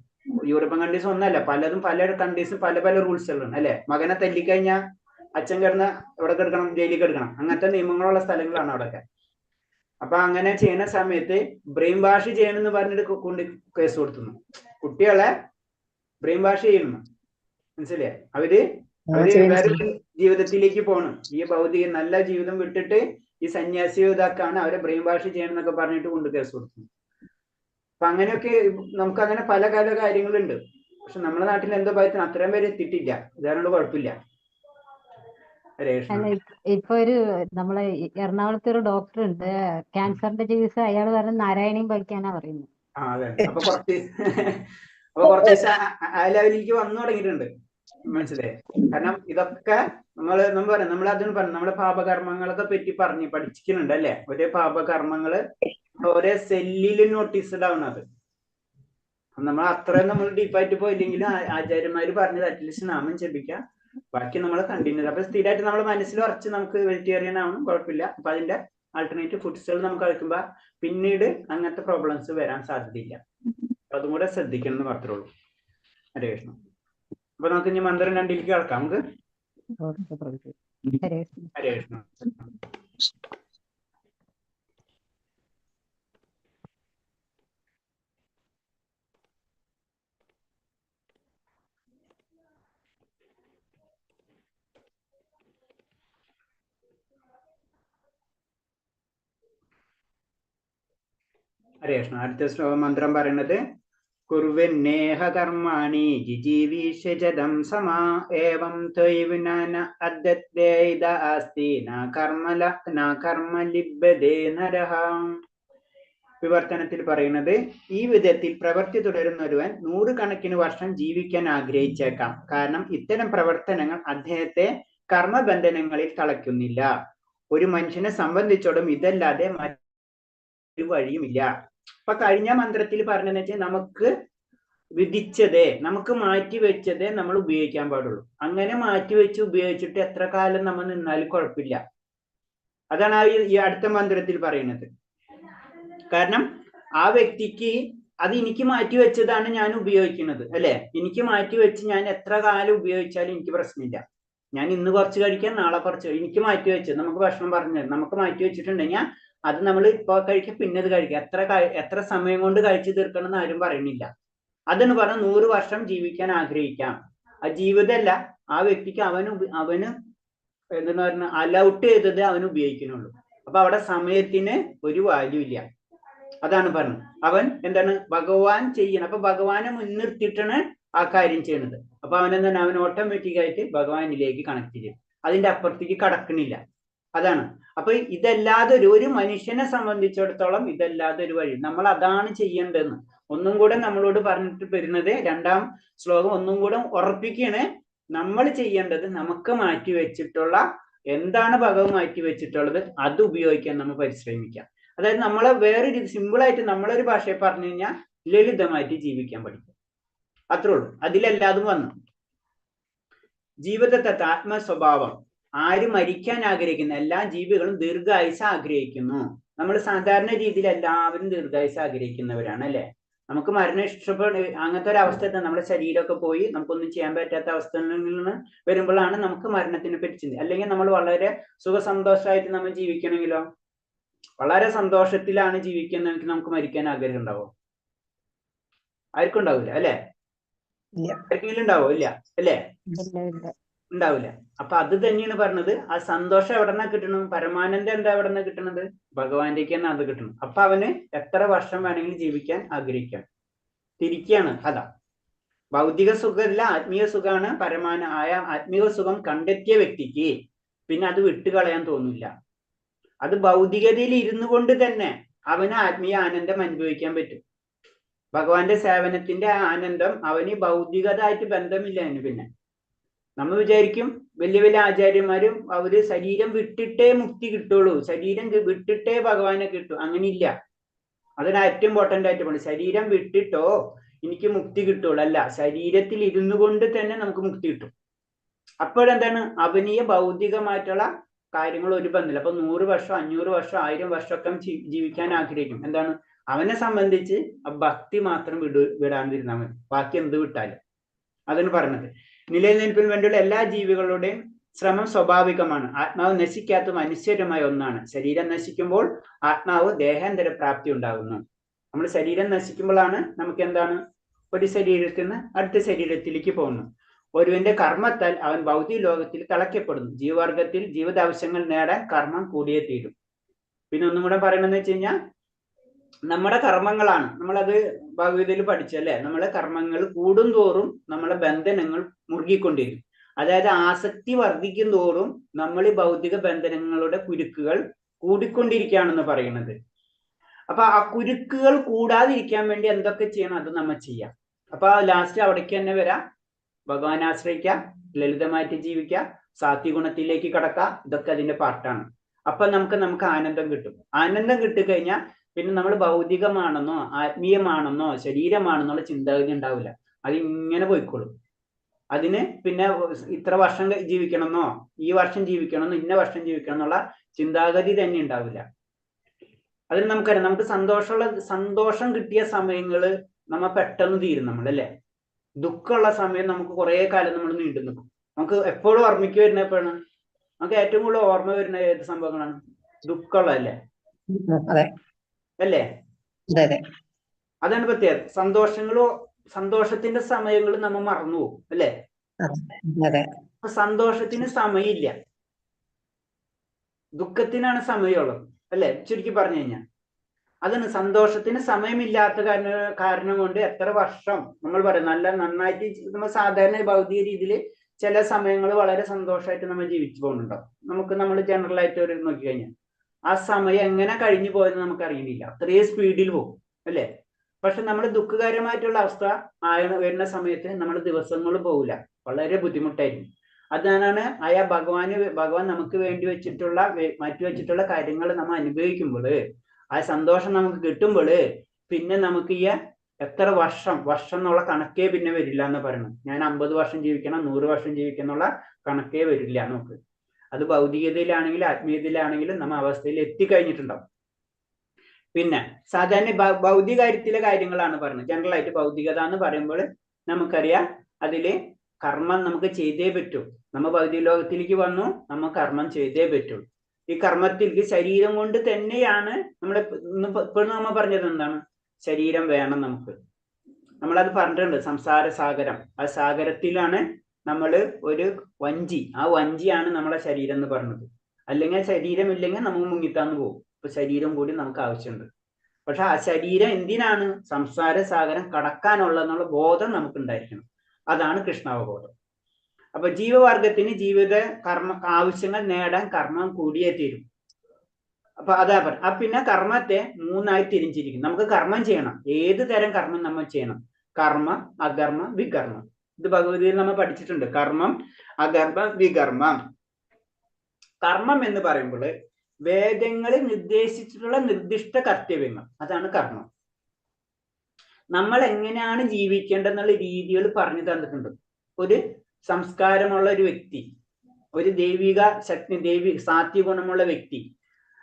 യൂറോപ്യൻ കൺട്രീസ് ഒന്നല്ല, പലതും പല കൺട്രീസും പല റൂൾസുകളാണ് അല്ലെ. മകനെ തല്ലിക്കഴിഞ്ഞാൽ അച്ഛൻ കിടന്ന് എവിടെ കിടക്കണം, ജയിലിൽ കിടക്കണം. അങ്ങനത്തെ നിയമങ്ങളുള്ള സ്ഥലങ്ങളാണ് അവിടെയൊക്കെ. അപ്പൊ അങ്ങനെ ചെയ്യുന്ന സമയത്ത് ബ്രെയിൻ വാഷ് ചെയ്യണമെന്ന് പറഞ്ഞിട്ട് കൊണ്ട് കേസ് കൊടുത്തുന്നു. കുട്ടികളെ ബ്രെയിൻ വാഷ് ചെയ്യുന്നു. മനസ്സിലായേ? അവര് വേറെ ജീവിതത്തിലേക്ക് പോകണം. ഈ ഭൗതിക നല്ല ജീവിതം വിട്ടിട്ട് ഈ സന്യാസി ഇതാക്കാണ് അവരെ ബ്രെയിൻ വാഷ് ചെയ്യണം എന്നൊക്കെ പറഞ്ഞിട്ട് കൊണ്ട് കേസ് കൊടുക്കുന്നു. അപ്പൊ അങ്ങനെയൊക്കെ നമുക്ക് അങ്ങനെ പല കാര്യങ്ങളുണ്ട്. പക്ഷെ നമ്മുടെ നാട്ടിൽ എന്തോ ഭയത്തിന് അത്രയും പേര് എത്തിയിട്ടില്ല. ഇതാണല്ലോ കുഴപ്പമില്ല. ഇപ്പൊ ഒരു നമ്മളെ എറണാകുളത്ത് ഒരു ഡോക്ടർ ഉണ്ട്, ക്യാൻസറിന്റെ ചികിത്സ. അയാൾ പറഞ്ഞ നാരായണിയും കഴിക്കാനാ പറയുന്നത്. അതെ. അപ്പൊ കുറച്ച് ആ ലെവലിലേക്ക് വന്നു തുടങ്ങിയിട്ടുണ്ട്. മനസ്സിലായി? കാരണം ഇതൊക്കെ നമ്മൾ അതിന് പറഞ്ഞു നമ്മളെ പാപകർമ്മങ്ങളൊക്കെ പറ്റി പഠിച്ചിട്ടുണ്ട് അല്ലെ. ഒരേ പാപകർമ്മങ്ങള് ഓരോ സെല്ലില് നോട്ടീസ്ഡ് ആവുന്നത്. നമ്മൾ അത്രയും നമ്മൾ ഡീപ്പായിട്ട് പോയില്ലെങ്കിലും ആചാര്യന്മാര് പറഞ്ഞത് അറ്റ്ലീസ്റ്റ് നാമം ജപിക്കുക. ബാക്കി നമ്മൾ കണ്ടിന്യൂ. അപ്പൊ സ്ഥിരമായിട്ട് നമ്മൾ മനസ്സിൽ ഉറച്ച് നമുക്ക് വെജിറ്റേറിയൻ ആവണം, കുഴപ്പമില്ല. അപ്പൊ അതിന്റെ ആൾട്ടർനേറ്റീവ് ഫുഡ്സുകൾ നമുക്ക് കഴിക്കുമ്പോ പിന്നീട് അങ്ങനത്തെ പ്രോബ്ലംസ് വരാൻ സാധ്യതയില്ല. അതും കൂടെ ശ്രദ്ധിക്കണം എന്ന് മാത്രമേ ഉള്ളൂ. ഹരേ കൃഷ്ണ. അപ്പൊ നമുക്ക് ഇനി മന്ത്രം 2ലേക്ക് കിടക്കാം. നമുക്ക് ഹരേ കൃഷ്ണ. ഹരേ കൃഷ്ണ. അടുത്ത ശ്ലോകം മന്ത്രം പറയുന്നത് കുർവന്നേഹ കർമാണി ജിജീവിഷജതം സമാ ഏവം ത്വൈവിനാന അദ്ദത്തേദ അസ്തി ന കർമ്മ ലിബ്ബതേ നരഹ. വിവർത്തനത്തിൽ പറയുന്നത്, ഈ വിധത്തിൽ പ്രവൃത്തി തുടരുന്ന ഒരുവൻ 100 കണക്കിന് വർഷം ജീവിക്കാൻ ആഗ്രഹിച്ചേക്കാം. കാരണം ഇത്തരം പ്രവർത്തനങ്ങൾ അദ്ദേഹത്തെ കർമ്മബന്ധനങ്ങളിൽ തളയ്ക്കുന്നില്ല. ഒരു മനുഷ്യനെ സംബന്ധിച്ചോടും ഇതല്ലാതെ മറ്റൊരു വഴിയുമില്ല. അപ്പൊ കഴിഞ്ഞ മന്ത്രത്തിൽ പറഞ്ഞതെന്ന് വെച്ചാൽ നമുക്ക് വിധിച്ചതേ, നമുക്ക് മാറ്റിവെച്ചതേ നമ്മൾ ഉപയോഗിക്കാൻ പാടുള്ളൂ. അങ്ങനെ മാറ്റിവെച്ച് ഉപയോഗിച്ചിട്ട് എത്ര കാലം നമ്മൾ നിന്നാലും കുഴപ്പമില്ല. അതാണ് ഈ അടുത്ത മന്ത്രത്തിൽ പറയുന്നത്. കാരണം ആ വ്യക്തിക്ക് അത് എനിക്ക് മാറ്റി വെച്ചതാണ് ഞാൻ ഉപയോഗിക്കുന്നത്, അല്ലെ? എനിക്ക് മാറ്റി വെച്ച് ഞാൻ എത്ര കാലം ഉപയോഗിച്ചാലും എനിക്ക് പ്രശ്നമില്ല. ഞാൻ ഇന്ന് കുറച്ച് കഴിക്കാം, നാളെ കുറച്ച്, എനിക്ക് മാറ്റി വെച്ച് നമുക്ക് ഭക്ഷണം പറഞ്ഞത് നമുക്ക് മാറ്റി വെച്ചിട്ടുണ്ടെങ്കിൽ അത് നമ്മൾ ഇപ്പൊ കഴിക്കാം, പിന്നെ അത് കഴിക്കാം. എത്ര സമയം കൊണ്ട് കഴിച്ചു തീർക്കണം എന്ന് ആരും പറയുന്നില്ല. അതെന്ന് പറഞ്ഞാൽ 100 വർഷം ജീവിക്കാൻ ആഗ്രഹിക്കാം. ആ ജീവിതമല്ല, ആ വ്യക്തിക്ക് അവന് എന്തെന്ന് പറഞ്ഞാൽ അലൗട്ട് ചെയ്തത് അവന് ഉപയോഗിക്കുന്നുള്ളൂ. അപ്പൊ അവിടെ സമയത്തിന് ഒരു വാല്യൂ ഇല്ല. അതാണ് പറഞ്ഞത്. അവൻ എന്താണ് ഭഗവാൻ ചെയ്യണം. അപ്പൊ ഭഗവാനെ മുൻനിർത്തിയിട്ടാണ് ആ കാര്യം ചെയ്യുന്നത്. അപ്പൊ അവനെന്താണ്, അവൻ ഓട്ടോമാറ്റിക് ആയിട്ട് ഭഗവാനിലേക്ക് കണക്ട് ചെയ്യും. അതിന്റെ അപ്പുറത്തേക്ക് കടക്കണില്ല. അതാണ്. അപ്പൊ ഇതല്ലാതെ ഒരു മനുഷ്യനെ സംബന്ധിച്ചിടത്തോളം ഇതല്ലാതെ ഒരു വഴി, നമ്മൾ അതാണ് ചെയ്യേണ്ടതെന്ന് ഒന്നും കൂടെ നമ്മളോട് പറഞ്ഞിട്ട് വരുന്നത്. 2-ാം ശ്ലോകം ഒന്നും കൂടെ ഉറപ്പിക്കുകയാണ്. നമ്മൾ ചെയ്യേണ്ടത് നമുക്ക് മാറ്റി വെച്ചിട്ടുള്ള എന്താണ് ഭഗവാൻ മാറ്റി വെച്ചിട്ടുള്ളത് അത് ഉപയോഗിക്കാൻ നമ്മൾ പരിശ്രമിക്കാം. അതായത് നമ്മളെ വേറൊരു സിമ്പിളായിട്ട് നമ്മളൊരു ഭാഷയെ പറഞ്ഞു കഴിഞ്ഞാൽ ലളിതമായിട്ട് ജീവിക്കാൻ പഠിക്കും. അത്രേ ഉള്ളൂ. അതിലെല്ലാതും വന്നു. ജീവിതത്തെ ആത്മസ്വഭാവം. ആര് മരിക്കാൻ ആഗ്രഹിക്കുന്ന എല്ലാ ജീവികളും ദീർഘായുസ് ആഗ്രഹിക്കുന്നു. നമ്മൾ സാധാരണ രീതിയിൽ എല്ലാവരും ദീർഘായുസ് ആഗ്രഹിക്കുന്നവരാണ്, അല്ലെ? നമുക്ക് മരണം അങ്ങനത്തെ ഒരു അവസ്ഥ, നമ്മുടെ ശരീരമൊക്കെ പോയി നമുക്കൊന്നും ചെയ്യാൻ പറ്റാത്ത അവസ്ഥകളിൽ നിന്ന് വരുമ്പോഴാണ് നമുക്ക് മരണത്തിനെ പറ്റി ചിന്തി. അല്ലെങ്കിൽ നമ്മൾ വളരെ സുഖസന്തോഷമായിട്ട് നമ്മൾ ജീവിക്കണമെങ്കിലോ, വളരെ സന്തോഷത്തിലാണ് ജീവിക്കുന്നതെങ്കിൽ നമുക്ക് മരിക്കാൻ ആഗ്രഹം ഉണ്ടാവോ? ആർക്കും ഉണ്ടാവില്ല, അല്ലെ? ആർക്കെങ്കിലും ഉണ്ടാവോ? ഇല്ല, അല്ലേ? ഉണ്ടാവില്ല. അപ്പൊ അത് തന്നെയാണ് പറഞ്ഞത്. ആ സന്തോഷം എവിടെ നിന്നാ കിട്ടണം? പരമാനന്ദം എന്താ എവിടെ നിന്നാ കിട്ടണത്? ഭഗവാന്റേക്ക് തന്നെ അത് കിട്ടണം. അപ്പൊ അവന് എത്ര വർഷം വേണമെങ്കിലും ജീവിക്കാൻ ആഗ്രഹിക്കാം. തിരിക്കുകയാണ് കഥ. ഭൗതിക സുഖമല്ല, ആത്മീയ സുഖമാണ്. ആത്മീയ സുഖം കണ്ടെത്തിയ വ്യക്തിക്ക് പിന്നെ അത് വിട്ടുകളയാൻ തോന്നില്ല. അത് ഭൗതികതയിൽ ഇരുന്നു കൊണ്ട് തന്നെ അവന് ആത്മീയ ആനന്ദം അനുഭവിക്കാൻ പറ്റും. ഭഗവാന്റെ സേവനത്തിന്റെ ആനന്ദം അവന് ഭൗതികതായിട്ട് ബന്ധമില്ല. അതിന് പിന്നെ നമ്മൾ വിചാരിക്കും വലിയ വലിയ ആചാര്യന്മാരും അവര് ശരീരം വിട്ടിട്ടേ മുക്തി കിട്ടുള്ളൂ, ശരീരം വിട്ടിട്ടേ ഭഗവാനെ കിട്ടൂ. അങ്ങനെയില്ല. അതിന് ഏറ്റവും ഇമ്പോർട്ടൻ്റ് ആയിട്ട് പറഞ്ഞു, ശരീരം വിട്ടിട്ടോ എനിക്ക് മുക്തി കിട്ടുള്ളൂ. അല്ല, ശരീരത്തിൽ ഇരുന്നു കൊണ്ട് തന്നെ നമുക്ക് മുക്തി കിട്ടും. അപ്പോഴെന്താണ്, അവനീയ ഭൗതികമായിട്ടുള്ള കാര്യങ്ങൾ ഒരു ബന്ധമില്ല. അപ്പൊ 100 വർഷം 500 വർഷം 1000 വർഷമൊക്കെ ജീവിക്കാൻ ആഗ്രഹിക്കും. എന്താണ്, അവനെ സംബന്ധിച്ച് ഭക്തി മാത്രം വിടാണ്ടിരുന്നാൽ മതി, ബാക്കി എന്ത് വിട്ടാലും. അതിന് പറഞ്ഞത് നിലനിൽപ്പിന് വേണ്ടിയുള്ള എല്ലാ ജീവികളുടെയും ശ്രമം സ്വാഭാവികമാണ്. ആത്മാവ് നശിക്കാത്തതും അനിശ്ചയമായ ഒന്നാണ്. ശരീരം നശിക്കുമ്പോൾ ആത്മാവ് ദേഹാന്തര പ്രാപ്തി ഉണ്ടാകുന്നു. നമ്മൾ ശരീരം നശിക്കുമ്പോഴാണ് നമുക്ക് എന്താണ്, ഒരു ശരീരത്തിൽ നിന്ന് അടുത്ത ശരീരത്തിലേക്ക് പോകുന്നു. ഒരുവന്റെ കർമ്മത്താൽ അവൻ ഭൗതിക ലോകത്തിൽ തളയ്ക്കപ്പെടുന്നു. ജീവവർഗത്തിൽ ജീവിതാവശ്യങ്ങൾ നേടാൻ കർമ്മം കൂടിയേ തീരും. പിന്നെ ഒന്നും കൂടെ പറയണമെന്ന് വെച്ച് കഴിഞ്ഞാൽ, നമ്മുടെ കർമ്മങ്ങളാണ്, നമ്മളത് ഭഗവതിയിൽ പഠിച്ചല്ലേ, നമ്മളെ കർമ്മങ്ങൾ കൂടും തോറും നമ്മളെ ബന്ധനങ്ങൾ മുറുകിക്കൊണ്ടിരിക്കും. അതായത് ആസക്തി വർദ്ധിക്കും തോറും നമ്മൾ ഈ ഭൗതിക ബന്ധനങ്ങളുടെ കുരുക്കുകൾ കൂടിക്കൊണ്ടിരിക്കുകയാണെന്ന് പറയുന്നത്. അപ്പൊ ആ കുരുക്കുകൾ കൂടാതിരിക്കാൻ വേണ്ടി എന്തൊക്കെ ചെയ്യണം അത് നമ്മൾ ചെയ്യാം. അപ്പൊ ലാസ്റ്റ് അവിടേക്ക് തന്നെ വരാം. ഭഗവാനെ ആശ്രയിക്കുക, ലളിതമായിട്ട് ജീവിക്കുക, സാത്വികഗുണത്തിലേക്ക് കടക്കുക. ഇതൊക്കെ അതിന്റെ പാർട്ടാണ്. അപ്പൊ നമുക്ക് ആനന്ദം കിട്ടും. ആനന്ദം കിട്ടിക്കഴിഞ്ഞാൽ പിന്നെ നമ്മൾ ഭൗതികമാണെന്നോ ആത്മീയമാണെന്നോ ശരീരമാണെന്നുള്ള ചിന്താഗതി ഉണ്ടാവില്ല. അതിങ്ങനെ പോയിക്കോളും. അതിന് പിന്നെ ഇത്ര വർഷം ജീവിക്കണമെന്നോ ഈ വർഷം ജീവിക്കണമെന്നോ ഇന്ന വർഷം ജീവിക്കണം എന്നുള്ള ചിന്താഗതി തന്നെ ഉണ്ടാവില്ല. അതിന് നമുക്കറിയാം, നമുക്ക് സന്തോഷം കിട്ടിയ സമയങ്ങള് നമ്മ പെട്ടെന്ന് തീരും നമ്മളല്ലേ. ദുഃഖമുള്ള സമയം നമുക്ക് കുറെ കാലം നമ്മൾ നീണ്ടു നിൽക്കും. നമുക്ക് എപ്പോഴും ഓർമ്മയ്ക്ക് വരുന്ന എപ്പോഴാണ്? നമുക്ക് ഏറ്റവും കൂടുതൽ ഓർമ്മ വരുന്ന ഏത് സംഭവങ്ങളാണ്? ദുഃഖമുള്ളതല്ലേ, അല്ലേ? അതാണ് പ്രത്യേകത. സന്തോഷത്തിന്റെ സമയങ്ങൾ നമ്മൾ മറന്നു പോകും, അല്ലേ? അപ്പൊ സന്തോഷത്തിന് സമയമില്ല, ദുഃഖത്തിനാണ് സമയമുള്ളത്, അല്ലെ? ചുരുക്കി പറഞ്ഞു കഴിഞ്ഞാൽ അതാണ് സന്തോഷത്തിന് സമയമില്ലാത്ത കാരണം കൊണ്ട് എത്ര വർഷം നമ്മൾ പറയും നന്നായിട്ട് നമ്മൾ സാധാരണ ഭൗതിക രീതിയിൽ ചില സമയങ്ങൾ വളരെ സന്തോഷമായിട്ട് നമ്മൾ ജീവിച്ചു പോകുന്നുണ്ടാവും. നമ്മൾ ജനറൽ ആയിട്ട് ഒരു നോക്കിക്കഴിഞ്ഞാൽ ആ സമയം എങ്ങനെ കഴിഞ്ഞു പോയെന്ന് നമുക്ക് അറിയുന്നില്ല, അത്രയും സ്പീഡിൽ പോകും അല്ലേ. പക്ഷെ നമ്മൾ ദുഃഖകരമായിട്ടുള്ള അവസ്ഥ വരുന്ന സമയത്ത് നമ്മൾ ദിവസങ്ങളും പോകില്ല, വളരെ ബുദ്ധിമുട്ടായിരിക്കും. അതാണ് ഭഗവാൻ നമുക്ക് വേണ്ടി മാറ്റിവെച്ചിട്ടുള്ള കാര്യങ്ങൾ നമ്മൾ അനുഭവിക്കുമ്പോൾ, ആ സന്തോഷം നമുക്ക് കിട്ടുമ്പോൾ പിന്നെ നമുക്ക് ഈ എത്ര വർഷം എന്നുള്ള കണക്കേ പിന്നെ വരില്ല എന്ന് പറയണം. ഞാൻ 50 വർഷം ജീവിക്കണം, 100 വർഷം ജീവിക്കണം എന്നുള്ള കണക്കേ വരില്ല നമുക്ക്. അത് ഭൗതികതയിലാണെങ്കിലും ആത്മീയതയിലാണെങ്കിലും നമ്മ അവസ്ഥയിൽ എത്തിക്കഴിഞ്ഞിട്ടുണ്ടാവും. പിന്നെ സാധാരണ ഭൗതിക കാര്യത്തിലെ കാര്യങ്ങളാണ് പറയുന്നത്. ജനറൽ ആയിട്ട് ഭൗതികത എന്ന് പറയുമ്പോൾ നമുക്കറിയാം അതില് കർമ്മം നമുക്ക് ചെയ്തേ പറ്റൂ. നമ്മൾ ഭൗതിക ലോകത്തിലേക്ക് വന്നു, നമ്മൾ കർമ്മം ചെയ്തേ പറ്റൂ. ഈ കർമ്മത്തിലേക്ക് ശരീരം കൊണ്ട് തന്നെയാണ് ഇപ്പോഴും നമ്മൾ പറഞ്ഞത് എന്താണ്, ശരീരം വേണം നമുക്ക്. നമ്മളത് പറഞ്ഞിട്ടുണ്ട്, സംസാര സാഗരം. ആ സാഗരത്തിലാണ് നമ്മൾ ഒരു വഞ്ചി, ആ വഞ്ചിയാണ് നമ്മളെ ശരീരം എന്ന് പറഞ്ഞത്. അല്ലെങ്കിൽ ശരീരം ഇല്ലെങ്കിൽ നമുക്ക് മുങ്ങിത്താന്ന് പോകും. ഇപ്പൊ ശരീരം കൂടി നമുക്ക് ആവശ്യമുണ്ട്. പക്ഷെ ആ ശരീരം എന്തിനാണ്? സംസാര സാഗരം കടക്കാനുള്ളതെന്നുള്ള ബോധം നമുക്ക് ഉണ്ടായിരിക്കണം. അതാണ് കൃഷ്ണാവബോധം. അപ്പൊ ജീവവർഗത്തിന് ജീവിത ആവശ്യങ്ങൾ നേടാൻ കർമ്മം കൂടിയേ തീരും. അപ്പൊ അതാ പറഞ്ഞ. പിന്നെ കർമ്മത്തെ 3ആയി തിരിച്ചിരിക്കും. നമുക്ക് കർമ്മം ചെയ്യണം. ഏത് തരം കർമ്മം നമ്മൾ ചെയ്യണം? കർമ്മം, അകർമ്മം, വികർമ്മം. ഇത് ഭഗവത്ഗീതയിൽ നമ്മൾ പഠിച്ചിട്ടുണ്ട്. കർമ്മം, അകർമ്മം, വികർമ്മം. കർമ്മം എന്ന് പറയുമ്പോൾ വേദങ്ങളിൽ നിർദ്ദേശിച്ചിട്ടുള്ള നിർദ്ദിഷ്ട കർത്തവ്യങ്ങൾ, അതാണ് കർമ്മം. നമ്മൾ എങ്ങനെയാണ് ജീവിക്കേണ്ടതെന്നുള്ള രീതികൾ പറഞ്ഞു തന്നിട്ടുണ്ട്. ഒരു സംസ്കാരമുള്ള ഒരു വ്യക്തി, ഒരു ദൈവിക സാത്വിക ഗുണമുള്ള വ്യക്തി,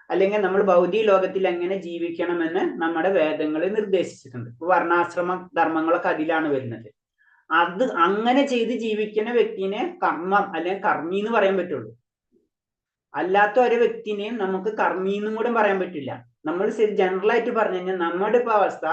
അല്ലെങ്കിൽ നമ്മൾ ഭൗതിക ലോകത്തിൽ എങ്ങനെ ജീവിക്കണമെന്ന് നമ്മുടെ വേദങ്ങളിൽ നിർദ്ദേശിച്ചിട്ടുണ്ട്. വർണ്ണാശ്രമ ധർമ്മങ്ങളൊക്കെ അതിലാണ് വരുന്നത്. അത് അങ്ങനെ ചെയ്ത് ജീവിക്കുന്ന വ്യക്തിനെ കർമ്മം അല്ലെങ്കിൽ കർമ്മി എന്ന് പറയാൻ പറ്റുള്ളൂ. അല്ലാത്ത ഒരു വ്യക്തിനെയും നമുക്ക് കർമ്മി എന്നും കൂടെ പറയാൻ പറ്റില്ല. നമ്മൾ ജനറൽ ആയിട്ട് പറഞ്ഞു കഴിഞ്ഞാൽ നമ്മുടെ ഇപ്പൊ അവസ്ഥ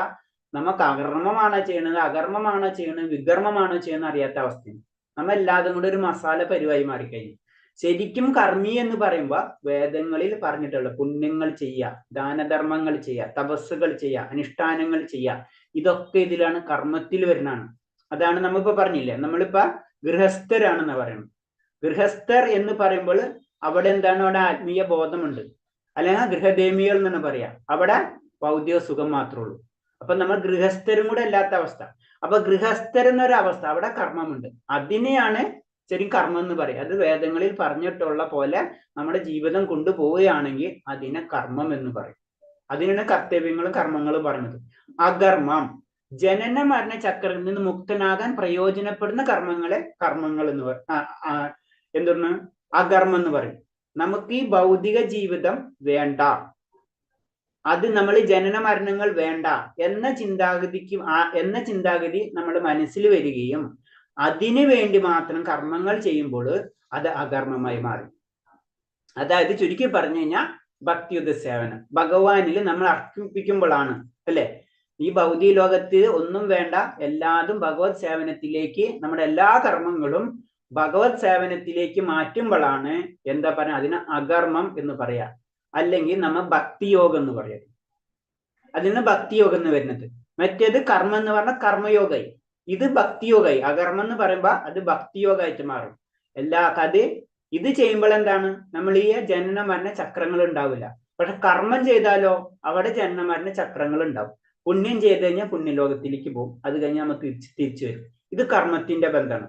നമുക്ക് അകർമ്മമാണോ ചെയ്യണത്, അകർമ്മമാണോ ചെയ്യണത്, വികർമ്മമാണോ ചെയ്യുന്നത് അറിയാത്ത അവസ്ഥയാണ്. നമ്മൾ എല്ലാതും കൂടെ ഒരു മസാല പരിവായി മാറിക്കഴിഞ്ഞു. ശരിക്കും കർമ്മി എന്ന് പറയുമ്പോൾ വേദങ്ങളിൽ പറഞ്ഞിട്ടുള്ള പുണ്യങ്ങൾ ചെയ്യുക, ദാനധർമ്മങ്ങൾ ചെയ്യുക, തപസ്സുകൾ ചെയ്യുക, അനുഷ്ഠാനങ്ങൾ ചെയ്യുക, ഇതൊക്കെ ഇതിലാണ് കർമ്മത്തിൽ വരുന്നതാണ്. അതാണ് നമ്മളിപ്പോ പറഞ്ഞില്ലേ, നമ്മളിപ്പോ ഗൃഹസ്ഥരാണെന്ന് പറയുന്നത്. ഗൃഹസ്ഥർ എന്ന് പറയുമ്പോൾ അവിടെ എന്താണ്? അവിടെ ആത്മീയ ബോധമുണ്ട്. അല്ലെങ്കിൽ ഗൃഹദേമികൾ എന്നാണ് പറയാ. അവിടെ ഭൗതിക സുഖം മാത്രമേ ഉള്ളൂ. അപ്പൊ നമ്മൾ ഗൃഹസ്ഥരും കൂടെ അല്ലാത്ത അവസ്ഥ. അപ്പൊ ഗൃഹസ്ഥരെന്നൊരവസ്ഥ, അവിടെ കർമ്മമുണ്ട്. അതിനെയാണ് ശരിക്കും കർമ്മം എന്ന് പറയും. അത് വേദങ്ങളിൽ പറഞ്ഞിട്ടുള്ള പോലെ നമ്മുടെ ജീവിതം കൊണ്ടുപോവുകയാണെങ്കിൽ അതിനെ കർമ്മം എന്ന് പറയും. അതിനാണ് കർത്തവ്യങ്ങളും കർമ്മങ്ങളും പറഞ്ഞത്. അകർമ്മം, ജനന മരണ ചക്രത്തിൽ നിന്ന് മുക്തനാകാൻ പ്രയോജനപ്പെടുന്ന കർമ്മങ്ങളെ കർമ്മങ്ങൾ എന്ന് എന്താണ് അകർമ്മം എന്ന് പറയും. നമുക്ക് ഈ ഭൗതിക ജീവിതം വേണ്ട, അത് നമ്മൾ ജനന മരണങ്ങൾ വേണ്ട എന്ന ചിന്താഗതി നമ്മുടെ മനസ്സിൽ വരികയും അതിനു വേണ്ടി മാത്രം കർമ്മങ്ങൾ ചെയ്യുമ്പോൾ അത് അകർമ്മമായി മാറും. അതായത് ചുരുക്കി പറഞ്ഞു കഴിഞ്ഞാൽ ഭക്തിയുത സേവനം ഭഗവാനിൽ നമ്മൾ അർപ്പിക്കുമ്പോഴാണ് അല്ലെ ഈ ഭൗതിക ലോകത്ത് ഒന്നും വേണ്ട, എല്ലാതും ഭഗവത് സേവനത്തിലേക്ക്, നമ്മുടെ എല്ലാ കർമ്മങ്ങളും ഭഗവത് സേവനത്തിലേക്ക് മാറ്റുമ്പോഴാണ് എന്താ പറയാ അതിന് അകർമ്മം എന്ന് പറയാ, അല്ലെങ്കിൽ നമ്മ ഭക്തിയോഗം എന്ന് പറയാം. അതിന് ഭക്തിയോഗം എന്ന് വരുന്നത്. മറ്റേത് കർമ്മം എന്ന് പറഞ്ഞാൽ കർമ്മയോഗായി, ഇത് ഭക്തിയോഗായി. അകർമ്മം എന്ന് പറയുമ്പോ അത് ഭക്തിയോഗമായിട്ട് മാറും. ഇത് ചെയ്യുമ്പോൾ എന്താണ്, നമ്മൾ ഈ ജനന മരണ ചക്രങ്ങൾ ഉണ്ടാവില്ല. പക്ഷെ കർമ്മം ചെയ്താലോ അവിടെ ജനന മരണ ചക്രങ്ങൾ ഉണ്ടാവും. പുണ്യം ചെയ്ത് കഴിഞ്ഞാൽ പുണ്യലോകത്തിലേക്ക് പോകും, അത് കഴിഞ്ഞാൽ നമുക്ക് തിരിച്ചു വരും. ഇത് കർമ്മത്തിന്റെ ബന്ധമാണ്.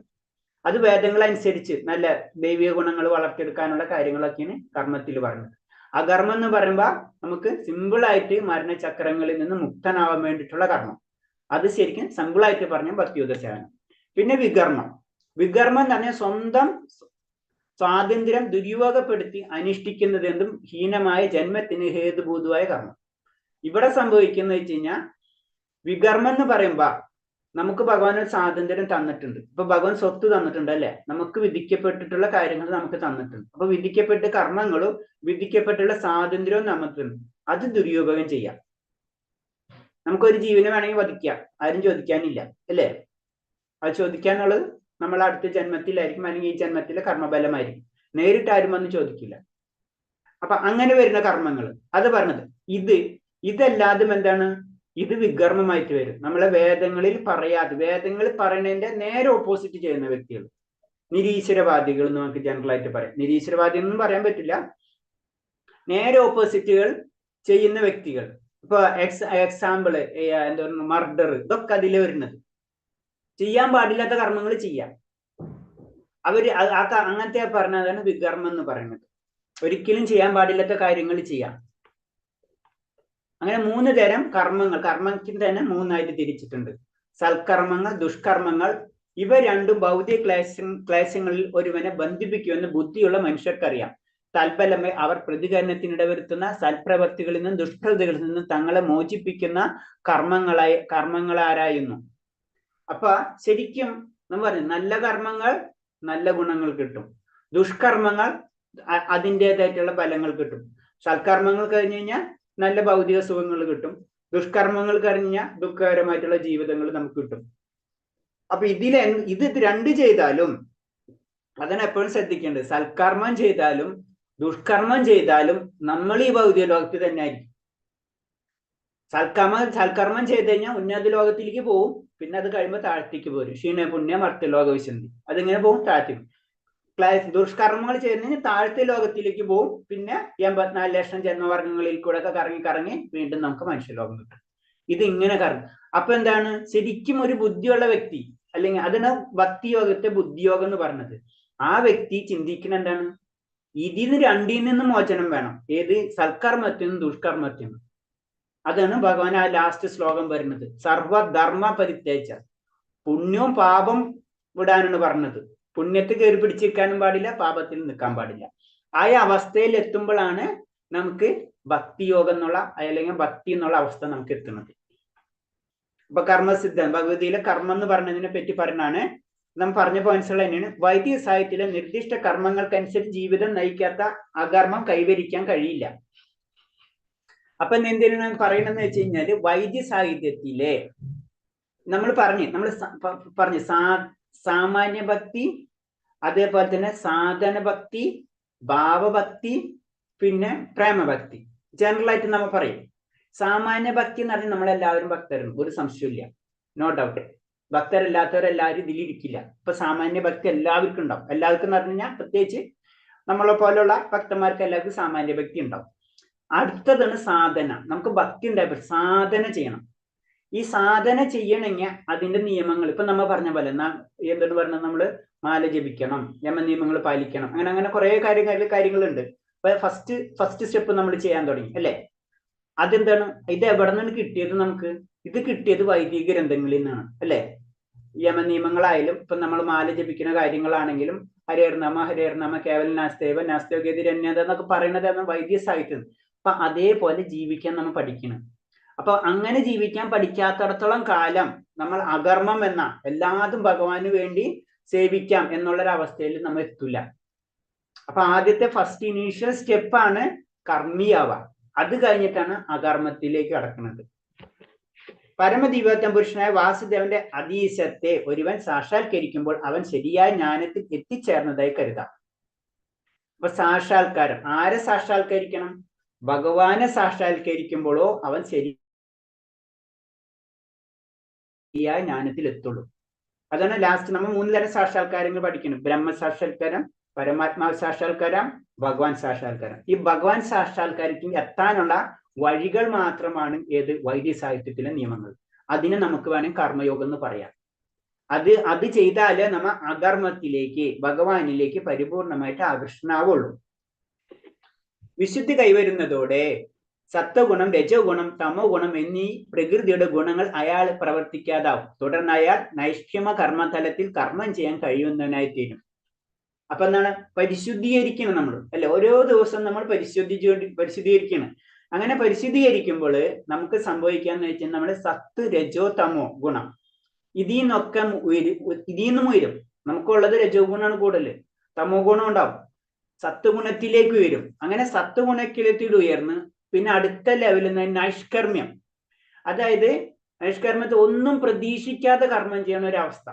അത് വേദങ്ങളനുസരിച്ച് നല്ല ദൈവിക ഗുണങ്ങൾ വളർത്തിയെടുക്കാനുള്ള കാര്യങ്ങളൊക്കെയാണ് കർമ്മത്തിൽ പറഞ്ഞത്. അകർമ്മം എന്ന് പറയുമ്പോൾ നമുക്ക് സിമ്പിളായിട്ട് മരണചക്രങ്ങളിൽ നിന്ന് മുക്തനാവാൻ വേണ്ടിയിട്ടുള്ള കർമ്മം. അത് ശരിക്കും സിമ്പിളായിട്ട് പറഞ്ഞ ഭക്തിയുത സേവനം. പിന്നെ വികർമ്മം. വികർമ്മം എന്ന് പറഞ്ഞാൽ സ്വന്തം സ്വാതന്ത്ര്യം ദുരുപയോഗപ്പെടുത്തി അനുഷ്ഠിക്കുന്നത് എന്തും ഹീനമായ ജന്മത്തിന് ഹേതുഭൂതമായ കർമ്മം. ഇവിടെ സംഭവിക്കുന്ന വെച്ച് കഴിഞ്ഞാൽ വികർമ്മം എന്ന് പറയുമ്പോ നമുക്ക് ഭഗവാൻ ഒരു സ്വാതന്ത്ര്യം തന്നിട്ടുണ്ട്. ഇപ്പൊ ഭഗവാൻ സ്വത്ത് തന്നിട്ടുണ്ട് അല്ലെ, നമുക്ക് വിധിക്കപ്പെട്ടിട്ടുള്ള കാര്യങ്ങൾ നമുക്ക് തന്നിട്ടുണ്ട്. അപ്പൊ വിധിക്കപ്പെട്ട കർമ്മങ്ങളും വിധിക്കപ്പെട്ടുള്ള സ്വാതന്ത്ര്യവും നമുക്കുണ്ട്. അത് ദുരുപയോഗം ചെയ്യാം. നമുക്കൊരു ജീവനെ വേണമെങ്കിൽ വധിക്കാം, ആരും ചോദിക്കാനില്ല അല്ലേ. അത് ചോദിക്കാനുള്ളത് നമ്മൾ അടുത്ത ജന്മത്തിലായിരിക്കും, അല്ലെങ്കിൽ ഈ ജന്മത്തിലെ കർമ്മബലമായിരിക്കും. നേരിട്ട് ആരും വന്ന് ചോദിക്കില്ല. അപ്പൊ അങ്ങനെ വരുന്ന കർമ്മങ്ങൾ അത് പറഞ്ഞത്. ഇത് ഇതല്ലാതും എന്താണ്, ഇത് വികർമ്മമായിട്ട് വരും. നമ്മളെ വേദങ്ങളിൽ പറയാതെ, വേദങ്ങൾ പറയുന്നതിന്റെ നേരെ ഓപ്പോസിറ്റ് ചെയ്യുന്ന വ്യക്തികൾ, നിരീശ്വരവാദികൾ എന്ന് നമുക്ക് ജനറൽ ആയിട്ട് പറയാം. നിരീശ്വരവാദി ഒന്നും പറയാൻ പറ്റില്ല, നേരെ ഓപ്പോസിറ്റുകൾ ചെയ്യുന്ന വ്യക്തികൾ. ഇപ്പൊ എക്സാമ്പിള് എന്താ പറയുക, മർഡർ, ഇതൊക്കെ അതിൽ വരുന്നത്. ചെയ്യാൻ പാടില്ലാത്ത കർമ്മങ്ങൾ ചെയ്യാം. അവര് അങ്ങനത്തെ പറഞ്ഞതാണ് വികർമ്മം എന്ന് പറയുന്നത്. ഒരിക്കലും ചെയ്യാൻ പാടില്ലാത്ത കാര്യങ്ങൾ ചെയ്യാം. അങ്ങനെ 3 തരം കർമ്മങ്ങൾ, കർമ്മത്തിന് തന്നെ 3ആയിട്ട് തിരിച്ചിട്ടുണ്ട്. സൽക്കർമ്മങ്ങൾ, ദുഷ്കർമ്മങ്ങൾ. ഇവ രണ്ടും ഭൗതിക ക്ലേശങ്ങളിൽ ഒരുവനെ ബന്ധിപ്പിക്കുമെന്ന് ബുദ്ധിയുള്ള മനുഷ്യർക്കറിയാം. തൽഫലമേ അവർ പ്രതികരണത്തിനിടവരുത്തുന്ന സൽപ്രവർത്തികളിൽ നിന്നും ദുഷ്പ്രവൃത്തികളിൽ നിന്നും തങ്ങളെ മോചിപ്പിക്കുന്ന കർമ്മങ്ങളാരായുന്നു. അപ്പൊ ശരിക്കും നമ്മൾ പറഞ്ഞു, നല്ല കർമ്മങ്ങൾ നല്ല ഗുണങ്ങൾ കിട്ടും, ദുഷ്കർമ്മങ്ങൾ അതിൻ്റെതായിട്ടുള്ള ഫലങ്ങൾ കിട്ടും. സൽക്കർമ്മങ്ങൾ കഴിഞ്ഞു കഴിഞ്ഞാൽ നല്ല ഭൗതിക സുഖങ്ങൾ കിട്ടും, ദുഷ്കർമ്മങ്ങൾ കഴിഞ്ഞാൽ ദുഃഖകരമായിട്ടുള്ള ജീവിതങ്ങൾ നമുക്ക് കിട്ടും. അപ്പൊ ഇത് 2 ചെയ്താലും, അതാണ് എപ്പോഴും ശ്രദ്ധിക്കേണ്ടത്. സൽക്കർമ്മം ചെയ്താലും ദുഷ്കർമ്മം ചെയ്താലും നമ്മൾ ഈ ഭൗതിക ലോകത്തിൽ തന്നെ ആയിരിക്കും. സൽക്കർമ്മം ചെയ്ത് കഴിഞ്ഞാൽ ഉന്നത ലോകത്തിലേക്ക് പോകും, പിന്നെ അത് കഴിയുമ്പോൾ താഴ്ത്തേക്ക് പോരും. ക്ഷീണ പുണ്യ മർത്യലോക വിശന്തി, അതിങ്ങനെ പോകും, താഴ്ത്തേക്ക്. ദുഷ്കർമ്മങ്ങൾ ചെയ്ത് കഴിഞ്ഞാൽ താഴത്തെ ലോകത്തിലേക്ക് പോകും, പിന്നെ 84 ലക്ഷം ജന്മവർഗങ്ങളിൽ കൂടെ ഒക്കെ കറങ്ങി വീണ്ടും നമുക്ക് മനുഷ്യലോകം കിട്ടും. ഇത് ഇങ്ങനെ കറങ്ങും. അപ്പൊ എന്താണ്, ശരിക്കും ഒരു ബുദ്ധിയുള്ള വ്യക്തി, അല്ലെങ്കിൽ അതിന് ഭക്തിയോഗത്തെ ബുദ്ധിയോഗം എന്ന് പറഞ്ഞത്, ആ വ്യക്തി ചിന്തിക്കുന്ന എന്താണ്, ഇതിന് 2ൽ നിന്നും മോചനം വേണം. ഏത്, സൽക്കർമ്മത്തിൽ നിന്നും ദുഷ്കർമ്മത്തിൽ നിന്നും. അതാണ് ഭഗവാൻ ആ ലാസ്റ്റ് ശ്ലോകം വരുന്നത്. സർവധർമ്മ പരിത്യേജ, പുണ്യവും പാപം വിടാനാണ് പറഞ്ഞത്. പുണ്യത്തിൽ കയറി പിടിച്ചിരിക്കാനും പാടില്ല, പാപത്തിൽ നിൽക്കാൻ പാടില്ല. ആ അവസ്ഥയിൽ എത്തുമ്പോഴാണ് നമുക്ക് ഭക്തിയോഗം എന്നുള്ള, അല്ലെങ്കിൽ ഭക്തി എന്നുള്ള അവസ്ഥ നമുക്ക് എത്തുന്നത്. അപ്പൊ കർമ്മസിദ്ധം ഭഗവതിയിലെ കർമ്മം എന്ന് പറഞ്ഞതിനെ പറ്റി പറഞ്ഞാണ് നാം പറഞ്ഞ പോയിന്റ്സുകൾ തന്നെയാണ്. വൈദിക സാഹിത്യത്തിലെ നിർദ്ദിഷ്ട കർമ്മങ്ങൾക്കനുസരിച്ച് ജീവിതം നയിക്കാത്ത അകർമ്മം കൈവരിക്കാൻ കഴിയില്ല. അപ്പൊ എന്തിനാണ് പറയണമെന്ന് വെച്ച് കഴിഞ്ഞാല്, വൈദ്യ സാഹിത്യത്തിലെ നമ്മൾ പറഞ്ഞു സാമാന്യ ഭക്തി, അതേപോലെ തന്നെ സാധന ഭക്തി, ഭാവഭക്തി, പിന്നെ പ്രേമഭക്തി. ജനറൽ ആയിട്ട് നമ്മൾ പറയും. സാമാന്യ ഭക്തി എന്ന് പറഞ്ഞാൽ നമ്മളെല്ലാവരും ഭക്തരാണ്, ഒരു സംശയമില്ല, നോ ഡൗട്ട്. ഭക്തരല്ലാത്തവരെല്ലാവരും ഇതിലിരിക്കില്ല. ഇപ്പൊ സാമാന്യ ഭക്തി എല്ലാവർക്കും ഉണ്ടാവും. എല്ലാവർക്കും എന്ന് പറഞ്ഞു കഴിഞ്ഞാൽ പ്രത്യേകിച്ച് നമ്മളെ പോലുള്ള ഭക്തന്മാർക്ക് എല്ലാവർക്കും സാമാന്യ ഭക്തി ഉണ്ടാവും. അടുത്തതാണ് സാധന. നമുക്ക് ഭക്തി ഉണ്ടായപ്പോൾ സാധന ചെയ്യണം. ഈ സാധന ചെയ്യണമെങ്കിൽ അതിന്റെ നിയമങ്ങൾ, ഇപ്പൊ നമ്മൾ പറഞ്ഞ പോലെ എന്തെന്ന് പറഞ്ഞാൽ നമ്മള് മാല ജപിക്കണം, നിയമങ്ങൾ പാലിക്കണം, അങ്ങനെ കുറെ കാര്യങ്ങളുണ്ട്. അപ്പൊ ഫസ്റ്റ് സ്റ്റെപ്പ് നമ്മൾ ചെയ്യാൻ തുടങ്ങി അല്ലെ. അതെന്താണ്, ഇത് എവിടെ നിന്നാണ് കിട്ടിയത് നമുക്ക്? ഇത് കിട്ടിയത് വൈദിക ഗ്രന്ഥങ്ങളിൽ നിന്നാണ് അല്ലെ. നിയമങ്ങളായാലും ഇപ്പൊ നമ്മൾ മാല ജപിക്കുന്ന കാര്യങ്ങളാണെങ്കിലും ഹരേർനാമ കേവല നാസ്തേവ നാസ്തോഗതിരന്യത എന്നൊക്കെ പറയുന്നത് വൈദ്യ സാഹിത്യം. അപ്പൊ അതേപോലെ ജീവിക്കാൻ നമ്മൾ പഠിക്കണം. അപ്പൊ അങ്ങനെ ജീവിക്കാൻ പഠിക്കാത്തടത്തോളം കാലം നമ്മൾ അകർമ്മം എന്ന എല്ലാതും ഭഗവാന് വേണ്ടി സേവിക്കാം എന്നുള്ളൊരവസ്ഥയിൽ നമ്മൾ എത്തൂല. അപ്പൊ ആദ്യത്തെ ഫസ്റ്റ് ഇനീഷ്യൽ സ്റ്റെപ്പാണ് കർമ്മിയാവുക. അത് കഴിഞ്ഞിട്ടാണ് അകർമ്മത്തിലേക്ക് കടക്കുന്നത്. പരമദിവ്യോത്തമ പുരുഷനായ വാസുദേവന്റെ അതീശത്തെ ഒരുവൻ സാക്ഷാത്കരിക്കുമ്പോൾ അവൻ ശരിയായ ജ്ഞാനത്തിൽ എത്തിച്ചേർന്നതായി കരുതാം. അപ്പൊ സാക്ഷാത്കാരം, ആരെ സാക്ഷാത്കരിക്കണം? ഭഗവാനെ സാക്ഷാത്കരിക്കുമ്പോഴോ അവൻ ശരിയായ ജ്ഞാനത്തിൽ എത്തുള്ളൂ. അതാണ് ലാസ്റ്റ് നമ്മൾ 3 തരം സാക്ഷാത്കാരങ്ങൾ പഠിക്കണം. ബ്രഹ്മ സാക്ഷാത്കാരം, പരമാത്മാവ് സാക്ഷാത്കാരം, ഭഗവാൻ സാക്ഷാത്കാരം. ഈ ഭഗവാൻ സാക്ഷാത്കാരത്തിൽ എത്താനുള്ള വഴികൾ മാത്രമാണ് ഏത് വൈദ്യ സാഹിത്യത്തിലെ നിയമങ്ങൾ. അതിനെ നമുക്ക് വേണമെങ്കിൽ കർമ്മയോഗം എന്ന് പറയാം. അത് ചെയ്താലേ നമ്മൾ അകർമ്മത്തിലേക്ക് ഭഗവാനിലേക്ക് പരിപൂർണമായിട്ട് ആകർഷണാവുള്ളൂ. വിശുദ്ധി കൈവരുന്നതോടെ സത്വഗുണം, രജോ ഗുണം, തമോ ഗുണം എന്നീ പ്രകൃതിയുടെ ഗുണങ്ങൾ അയാൾ പ്രവർത്തിക്കാതാവും. തുടർന്ന് അയാൾ നൈഷ്ഠ്യമ കർമ്മതലത്തിൽ കർമ്മം ചെയ്യാൻ കഴിയുന്നതിനായി തീരും. അപ്പൊ എന്താണ്, പരിശുദ്ധീകരിക്കണം നമ്മൾ അല്ലെ. ഓരോ ദിവസവും നമ്മൾ പരിശുദ്ധീകരിക്കണം. അങ്ങനെ പരിശുദ്ധീകരിക്കുമ്പോൾ നമുക്ക് സംഭവിക്കാന്ന് വെച്ചാൽ നമ്മുടെ സത്ത്, രജോ, തമോ ഗുണം ഇതിൽ നിന്നും ഉയരും. നമുക്കുള്ളത് രജോ ഗുണമാണ് കൂടുതൽ, തമോ ഗുണം ഉണ്ടാവും, സത്വഗുണത്തിലേക്ക് ഉയരും. അങ്ങനെ സത്വഗുണത്തിലേക്ക് ഉയർന്ന് പിന്നെ അടുത്ത ലെവലിൽ നൈഷ്കർമ്മ്യം, അതായത് നൈഷ്കർമ്മത്തെ ഒന്നും പ്രതീക്ഷിക്കാതെ കർമ്മം ചെയ്യുന്ന ഒരവസ്ഥ.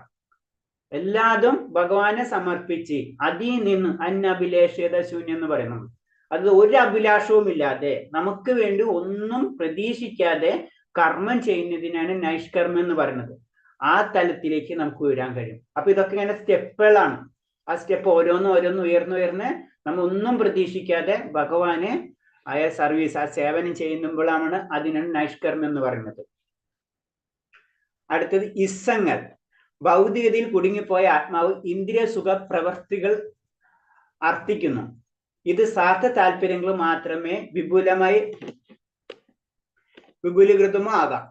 എല്ലാതും ഭഗവാനെ സമർപ്പിച്ച് അതിൽ നിന്ന് അന്നഭിലേഷത ശൂന്യം എന്ന് പറയുന്നത്. അത് ഒരു അഭിലാഷവും ഇല്ലാതെ നമുക്ക് വേണ്ടി ഒന്നും പ്രതീക്ഷിക്കാതെ കർമ്മം ചെയ്യുന്നതിനാണ് നൈഷ്കർമ്മം എന്ന് പറയുന്നത്. ആ തലത്തിലേക്ക് നമുക്ക് വരാൻ കഴിയും. അപ്പൊ ഇതൊക്കെ ഇങ്ങനെ സ്റ്റെപ്പുകളാണ്. ആ സ്റ്റെപ്പ് ഓരോന്ന് ഉയർന്ന് നമ്മൾ ഒന്നും പ്രതീക്ഷിക്കാതെ ഭഗവാന് ആയ സർവീസ്, ആ സേവനം ചെയ്യുമ്പോഴാണ് അതിനാണ് നൈഷ്കർമ്മം എന്ന് പറയുന്നത്. അടുത്തത് ഇസ്സങ്ങൾ. ഭൗതികതയിൽ കുടുങ്ങിപ്പോയ ആത്മാവ് ഇന്ദ്രിയ സുഖ പ്രവർത്തികൾ അർത്ഥിക്കുന്നു. ഇത് സ്വാർത്ഥ താല്പര്യങ്ങൾ മാത്രമേ വിപുലീകൃതമോ ആകാം.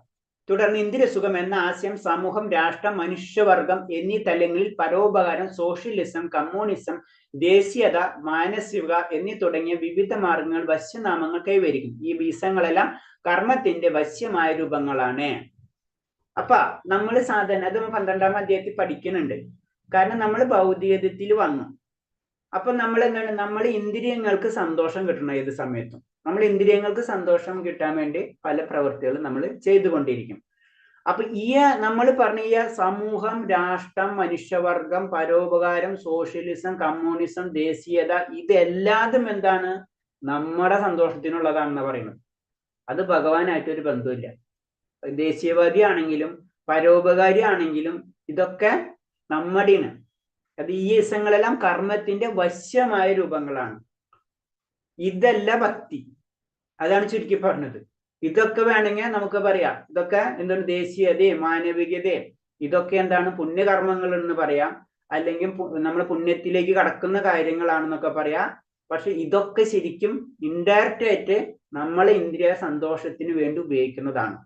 തുടർന്ന് ഇന്ദ്രിയസുഖം എന്ന ആശയം സമൂഹം, രാഷ്ട്രം, മനുഷ്യവർഗം എന്നീ തലങ്ങളിൽ പരോപകാരം, സോഷ്യലിസം, കമ്മ്യൂണിസം, ദേശീയത, മാനസിക എന്നീ തുടങ്ങിയ വിവിധ മാർഗങ്ങൾ വശ്യനാമങ്ങൾ കൈവരിക്കും. ഈ വീസങ്ങളെല്ലാം കർമ്മത്തിന്റെ വശ്യമായ രൂപങ്ങളാണ്. അപ്പൊ നമ്മൾ സാധാരണ അത് 12ാം അധ്യായത്തിൽ പഠിക്കുന്നുണ്ട്. കാരണം നമ്മൾ ഭൗതികത്തിൽ വന്നു. അപ്പൊ നമ്മൾ എന്താണ്, നമ്മൾ ഇന്ദ്രിയങ്ങൾക്ക് സന്തോഷം കിട്ടണം. ഏത് സമയത്തും നമ്മൾ ഇന്ദ്രിയങ്ങൾക്ക് സന്തോഷം കിട്ടാൻ വേണ്ടി പല പ്രവൃത്തികളും നമ്മൾ ചെയ്തുകൊണ്ടിരിക്കും. അപ്പൊ നമ്മൾ പറഞ്ഞ ഈ സമൂഹം, രാഷ്ട്രം, മനുഷ്യവർഗം, പരോപകാരം, സോഷ്യലിസം, കമ്മ്യൂണിസം, ദേശീയത, ഇതെല്ലാതും എന്താണ്, നമ്മുടെ സന്തോഷത്തിനുള്ളതാണെന്ന് പറയുന്നത്. അത് ഭഗവാനായിട്ടൊരു ബന്ധമില്ല. ദേശീയവാദി ആണെങ്കിലും പരോപകാരി ആണെങ്കിലും ഇതൊക്കെ നമ്മുടെയാണ്. അത് ഈ ഇസങ്ങളെല്ലാം കർമ്മത്തിന്റെ വശ്യമായ രൂപങ്ങളാണ്. ഇതല്ല ഭക്തി. അതാണ് ചുരുക്കി പറഞ്ഞത്. ഇതൊക്കെ വേണമെങ്കിൽ നമുക്ക് പറയാം, ഇതൊക്കെ എന്താണ്, ദേശീയതയും മാനവികതയും ഇതൊക്കെ എന്താണ്, പുണ്യകർമ്മങ്ങൾ എന്ന് പറയാം, അല്ലെങ്കിൽ നമ്മൾ പുണ്യത്തിലേക്ക് കടക്കുന്ന കാര്യങ്ങളാണെന്നൊക്കെ പറയാം. പക്ഷെ ഇതൊക്കെ ശരിക്കും ഇൻഡയറക്റ്റ് ആയിട്ട് നമ്മളെ ഇന്ദ്രിയ സന്തോഷത്തിന് വേണ്ടി ഉപയോഗിക്കുന്നതാണ്.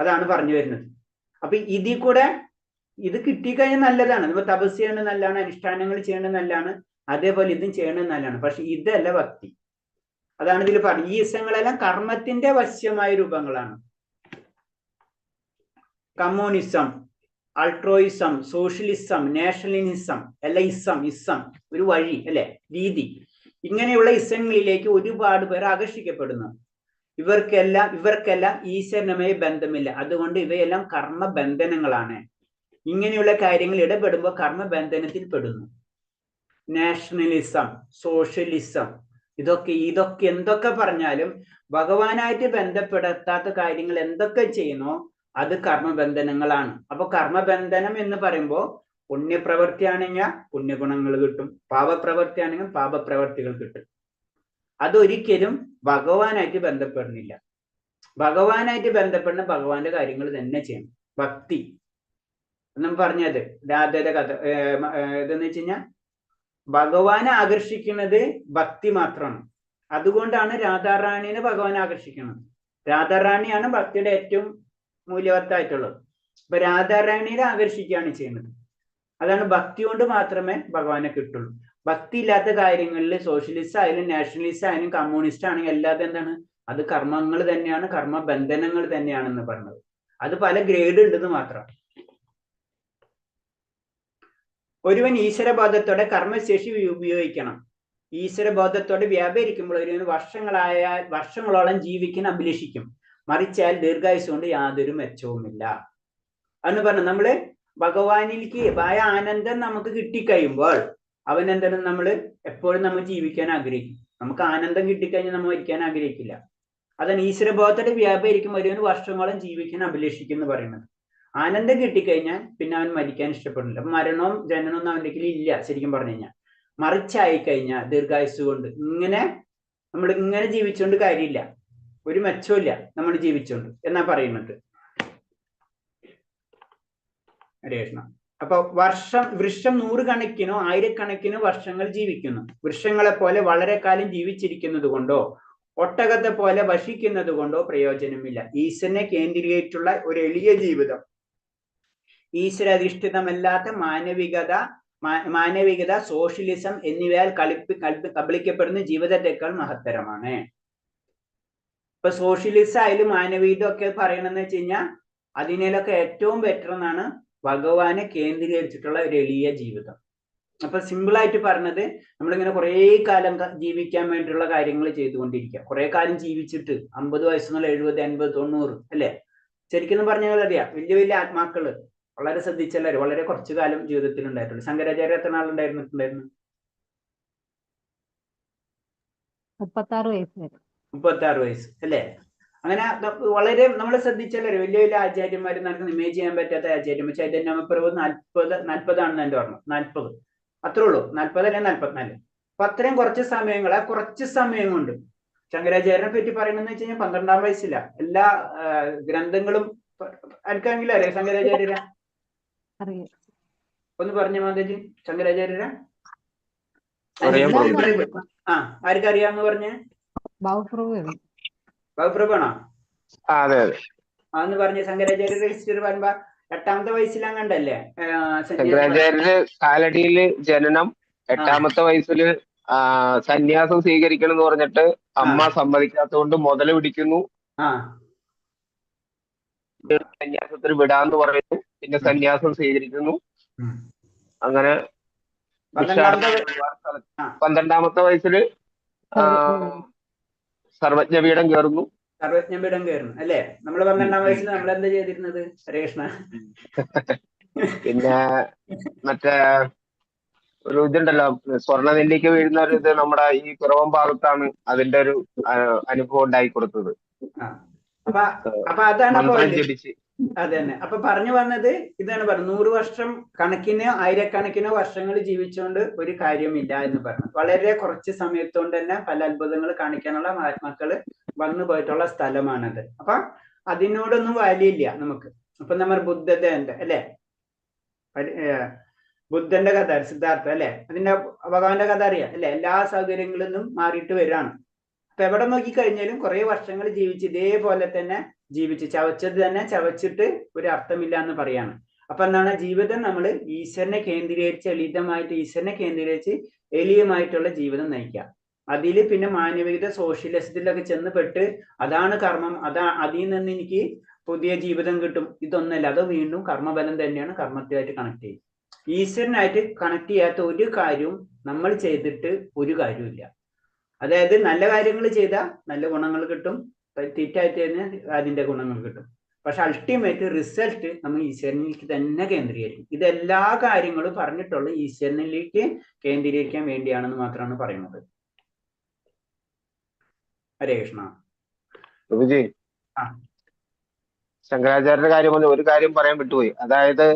അതാണ് പറഞ്ഞു വരുന്നത്. അപ്പൊ ഇതിൽ കൂടെ ഇത് കിട്ടിക്കഴിഞ്ഞാൽ നല്ലതാണ്. ഇപ്പൊ തപസ് ചെയ്യേണ്ടത് നല്ലതാണ്, അനുഷ്ഠാനങ്ങൾ ചെയ്യേണ്ടത് നല്ലതാണ്, അതേപോലെ ഇതും ചെയ്യേണ്ടത് നല്ലതാണ്. പക്ഷെ ഇതല്ല ഭക്തി. അതാണ് ഇതിൽ പറഞ്ഞു. ഈ ഇസങ്ങളെല്ലാം കർമ്മത്തിന്റെ വശ്യമായ രൂപങ്ങളാണ്. കമ്മ്യൂണിസം, അൾട്രോയിസം, സോഷ്യലിസം, നാഷണലിസം, അല്ല ഇസം ഒരു വഴി അല്ലെ, രീതി. ഇങ്ങനെയുള്ള ഇസങ്ങളിലേക്ക് ഒരുപാട് പേർ ആകർഷിക്കപ്പെടുന്നു. ഇവർക്കെല്ലാം ഈശ്വരനുമായി ബന്ധമില്ല. അതുകൊണ്ട് ഇവയെല്ലാം കർമ്മബന്ധനങ്ങളാണ്. ഇങ്ങനെയുള്ള കാര്യങ്ങൾ ഇടപെടുമ്പോൾ കർമ്മബന്ധനത്തിൽ പെടുന്നു. നാഷണലിസം, സോഷ്യലിസം, ഇതൊക്കെ എന്തൊക്കെ പറഞ്ഞാലും ഭഗവാനായിട്ട് ബന്ധപ്പെടുത്താത്ത കാര്യങ്ങൾ എന്തൊക്കെ ചെയ്യുന്നോ അത് കർമ്മബന്ധനങ്ങളാണ്. അപ്പൊ കർമ്മബന്ധനം എന്ന് പറയുമ്പോൾ പുണ്യപ്രവൃത്തിയാണെങ്കിൽ പുണ്യഗുണങ്ങൾ കിട്ടും, പാപപ്രവൃത്തിയാണെങ്കിൽ പാപപ്രവൃത്തികൾ കിട്ടും. അതൊരിക്കലും ഭഗവാനായിട്ട് ബന്ധപ്പെടുന്നില്ല. ഭഗവാനായിട്ട് ബന്ധപ്പെടുന്ന ഭഗവാന്റെ കാര്യങ്ങൾ തന്നെ ചെയ്യണം. ഭക്തി എന്നും പറഞ്ഞത് രാധയുടെ കഥ ഇതെന്ന് വെച്ച് കഴിഞ്ഞാൽ ഭഗവാനെ ആകർഷിക്കുന്നത് ഭക്തി മാത്രമാണ്. അതുകൊണ്ടാണ് രാധാറാണിനെ ഭഗവാൻ ആകർഷിക്കുന്നത്. രാധാറാണിയാണ് ഭക്തിയുടെ ഏറ്റവും മൂല്യവത്തായിട്ടുള്ളത്. അപ്പൊ രാധാറാണിയെ ആകർഷിക്കുകയാണ് ചെയ്യുന്നത്. അതാണ് ഭക്തി കൊണ്ട് മാത്രമേ ഭഗവാനെ കിട്ടുള്ളൂ. ഭക്തി ഇല്ലാത്ത കാര്യങ്ങളിൽ സോഷ്യലിസ്റ്റ് ആയാലും നാഷണലിസ്റ്റ് ആയാലും കമ്മ്യൂണിസ്റ്റ് ആണെങ്കിലും അല്ലാതെ എന്താണ്, അത് കർമ്മങ്ങൾ തന്നെയാണ്, കർമ്മബന്ധനങ്ങൾ തന്നെയാണെന്ന് പറഞ്ഞത്. അത് പല ഗ്രേഡ് ഉണ്ടെന്ന് മാത്രം. ഒരുവൻ ഈശ്വരബോധത്തോടെ കർമ്മശേഷി ഉപയോഗിക്കണം. ഈശ്വരബോധത്തോടെ വ്യാപരിക്കുമ്പോൾ ഒരുവൻ വർഷങ്ങളോളം ജീവിക്കാൻ അഭിലഷിക്കും. മറിച്ചാൽ ദീർഘായുസ് കൊണ്ട് യാതൊരു മെച്ചവുമില്ല എന്ന് പറഞ്ഞു. നമ്മള് ഭഗവാനിലേക്ക് ആയ ആനന്ദം നമുക്ക് കിട്ടിക്കഴിയുമ്പോൾ അവൻ എന്താണ്, നമ്മൾ എപ്പോഴും നമ്മൾ ജീവിക്കാൻ ആഗ്രഹിക്കും. നമുക്ക് ആനന്ദം കിട്ടിക്കഴിഞ്ഞാൽ നമ്മൾ മരിക്കാൻ ആഗ്രഹിക്കില്ല. അതാണ് ഈശ്വരബോധത്തോടെ വ്യാപരിക്കും ഒരുവൻ വർഷങ്ങളോളം ജീവിക്കാൻ അഭിലഷിക്കും എന്ന് പറയുന്നത്. ആനന്ദം കിട്ടിക്കഴിഞ്ഞാൽ പിന്നെ അവൻ മരിക്കാൻ ഇഷ്ടപ്പെടില്ല. അപ്പൊ മരണവും ജനനവും അവൻ്റെ ഇല്ല ശരിക്കും പറഞ്ഞു കഴിഞ്ഞാൽ. മറിച്ചായി കഴിഞ്ഞാൽ ദീർഘായുസ് കൊണ്ട് നമ്മൾ ഇങ്ങനെ ജീവിച്ചുകൊണ്ട് കാര്യമില്ല, ഒരു മെച്ചമില്ല നമ്മൾ ജീവിച്ചുകൊണ്ട് എന്നാ പറയുന്നത്. ഹരേ കൃഷ്ണ. അപ്പൊ വൃക്ഷം 100 കണക്കിനോ 1000 വർഷങ്ങൾ ജീവിക്കുന്നു. വൃക്ഷങ്ങളെ പോലെ വളരെ കാലം ജീവിച്ചിരിക്കുന്നത് കൊണ്ടോ ഒട്ടകത്തെ പോലെ വശിക്കുന്നത് കൊണ്ടോ പ്രയോജനമില്ല. ഈശ്വരനെ കേന്ദ്രീകരിച്ചുള്ള ഒരു എളിയ ജീവിതം, ഈശ്വരാധിഷ്ഠിതമല്ലാത്ത മാനവികത, സോഷ്യലിസം എന്നിവയാൽ കബളിക്കപ്പെടുന്ന ജീവിതത്തെക്കാൾ മഹത്തരമാണ്. ഇപ്പൊ സോഷ്യലിസം ആയാലും മാനവികത ഒക്കെ പറയണമെന്ന് വെച്ച് കഴിഞ്ഞാൽ അതിനേലൊക്കെ ഏറ്റവും ബെറ്റർ എന്നാണ് ഭഗവാനെ കേന്ദ്രീകരിച്ചിട്ടുള്ള ഒരു എളിയ ജീവിതം. അപ്പൊ സിമ്പിൾ ആയിട്ട് പറഞ്ഞത്, നമ്മളിങ്ങനെ കുറേ കാലം ജീവിക്കാൻ വേണ്ടിയുള്ള കാര്യങ്ങൾ ചെയ്തുകൊണ്ടിരിക്കുക. കുറെ കാലം ജീവിച്ചിട്ട് 50 വയസ്സെന്നുള്ള 70, 80, 90 അല്ലെ, ശരിക്കും പറഞ്ഞാൽ അറിയാം വലിയ വലിയ ആത്മാക്കള് വളരെ ശ്രദ്ധിച്ചല്ലാരും വളരെ കുറച്ചു കാലം ജീവിതത്തിൽ ഉണ്ടായിട്ടുള്ളൂ. ശങ്കരാചാര്യ എത്ര നാളുണ്ടായിരുന്നു? 36 വയസ്സ് വരെ. 36 വയസ്സ് അല്ലേ? അങ്ങനെ വളരെ നമ്മൾ ശ്രദ്ധിച്ചാലേ വലിയ വലിയ ആചാര്യന്മാർ നമുക്ക് ഇമേജ് ചെയ്യാൻ പറ്റാത്ത ആചാര്യന്മാർ ചൈതന്യപ്രഭു 40 എന്റെ ഓർമ്മ, 40 അത്രേ ഉള്ളൂ, 40 അല്ലെങ്കിൽ 44. അപ്പൊ അത്രയും കുറച്ച് സമയങ്ങൾ, ആ കുറച്ച് സമയം കൊണ്ട് ശങ്കരാചാര്യനെ പറ്റി പറയണമെന്ന് വെച്ച് കഴിഞ്ഞാൽ 12-ാം വയസ്സില്ല എല്ലാ ഗ്രന്ഥങ്ങളും ആർക്കെങ്കിലും അറിയാം ശങ്കരാചാര്യരെ? ഒന്ന് പറഞ്ഞ മാതാജി ശങ്കരാചാര്യരെ. ആ ആർക്കറിയാന്ന് പറഞ്ഞേ? ബാബുപ്രഭു ആണോ? അതെ അതെ. അന്ന് പറഞ്ഞ ശങ്കരാചാര്യരുടെ ഹിസ്റ്ററി പറയുമ്പോ 8-ാമത്തെ വയസ്സിലങ്ങണ്ടല്ലേ ശങ്കരാചാര്യര് കാലടിയില് ജനനം, 8-ാമത്തെ വയസ്സില് സന്യാസം സ്വീകരിക്കണം എന്ന് പറഞ്ഞിട്ട് അമ്മ സമ്മതിക്കാത്തതുകൊണ്ട് മുതല് പിടിക്കുന്നു, സന്യാസത്തിന് വിടാന്ന് പറയുന്നു, പിന്നെ സന്യാസം സ്വീകരിക്കുന്നു. അങ്ങനെ 12-ാമത്തെ വയസ്സില് സർവജ്ഞപീഠം കയറുന്നു. സർവജ്ഞപീഠം കയറുന്നു അല്ലേ? നമ്മള് 12-ാം വയസ്സിൽ നമ്മൾ എന്താ ചെയ്തിരുന്നത് ഹരേകൃഷ്ണ? പിന്നെ മറ്റേ ഒരു ഇതുണ്ടല്ലോ, സ്വർണ്ണ നെല്ലിക്ക് വീഴുന്ന ഒരു ഇത് നമ്മുടെ ഈ പിറവം ഭാഗത്താണ് അതിന്റെ ഒരു അനുഭവം ഉണ്ടായി കൊടുത്തത്. അപ്പൊ അതാണ് മന്ത്രം ജപിച്ച്. അതെ തന്നെ. അപ്പൊ പറഞ്ഞു വന്നത് ഇതാണ് പറഞ്ഞത്, 100 വർഷം കണക്കിന് ആയിരക്കണക്കിനോ വർഷങ്ങൾ ജീവിച്ചുകൊണ്ട് ഒരു കാര്യമില്ല എന്ന് പറഞ്ഞു. വളരെ കുറച്ച് സമയത്തുകൊണ്ട് തന്നെ പല അത്ഭുതങ്ങൾ കാണിക്കാനുള്ള മഹാത്മാക്കള് വന്നു പോയിട്ടുള്ള സ്ഥലമാണത്. അപ്പൊ അതിനോടൊന്നും വാല്യില്ല നമുക്ക്. അപ്പൊ നമ്മൾ ബുദ്ധന്റെ അല്ലെ, ബുദ്ധന്റെ കഥ, സിദ്ധാർത്ഥ അല്ലെ, അതിന്റെ ഭഗവാന്റെ കഥ അറിയാം അല്ലെ? എല്ലാ സൗകര്യങ്ങളിൽ നിന്നും മാറിയിട്ട് വരികയാണ്. അപ്പൊ എവിടെ നോക്കിക്കഴിഞ്ഞാലും കുറെ വർഷങ്ങൾ ജീവിച്ച് ഇതേപോലെ തന്നെ ജീവിച്ച് ചവച്ചത് തന്നെ ചവച്ചിട്ട് ഒരു അർത്ഥമില്ല എന്ന് പറയാണ്. അപ്പൊ എന്താണ് ജീവിതം? നമ്മൾ ഈശ്വരനെ കേന്ദ്രീകരിച്ച് ലളിതമായിട്ട് ഈശ്വരനെ കേന്ദ്രീകരിച്ച് എളിയമായിട്ടുള്ള ജീവിതം നയിക്കുക. അതിൽ പിന്നെ മാനവികത സോഷ്യലിസത്തിലൊക്കെ ചെന്ന് അതാണ് കർമ്മം, അതിൽ നിന്ന് എനിക്ക് പുതിയ ജീവിതം കിട്ടും, ഇതൊന്നല്ല. അത് വീണ്ടും കർമ്മബലം തന്നെയാണ്, കർമ്മത്തിലായിട്ട് കണക്ട് ചെയ്യും. ഈശ്വരനായിട്ട് കണക്ട് ചെയ്യാത്ത ഒരു കാര്യവും നമ്മൾ ചെയ്തിട്ട് ഒരു കാര്യമില്ല. അതായത് നല്ല കാര്യങ്ങൾ ചെയ്താൽ നല്ല ഗുണങ്ങൾ കിട്ടും, തെറ്റായിട്ട് തന്നെ അതിന്റെ ഗുണങ്ങൾ കിട്ടും. പക്ഷെ അൾട്ടിമേറ്റ് റിസൾട്ട് നമ്മൾ ഈശ്വരനിലേക്ക് തന്നെ കേന്ദ്രീകരിക്കും. ഇതെല്ലാ കാര്യങ്ങളും പറഞ്ഞിട്ടുള്ള ഈശ്വരനിലേക്ക് കേന്ദ്രീകരിക്കാൻ വേണ്ടിയാണെന്ന് മാത്രമാണ് പറയുന്നത്. ഹരേ കൃഷ്ണ. ശങ്കരാചാര്യരുടെ കാര്യം ഒരു കാര്യം പറയാൻ വിട്ടുപോയി. അതായത്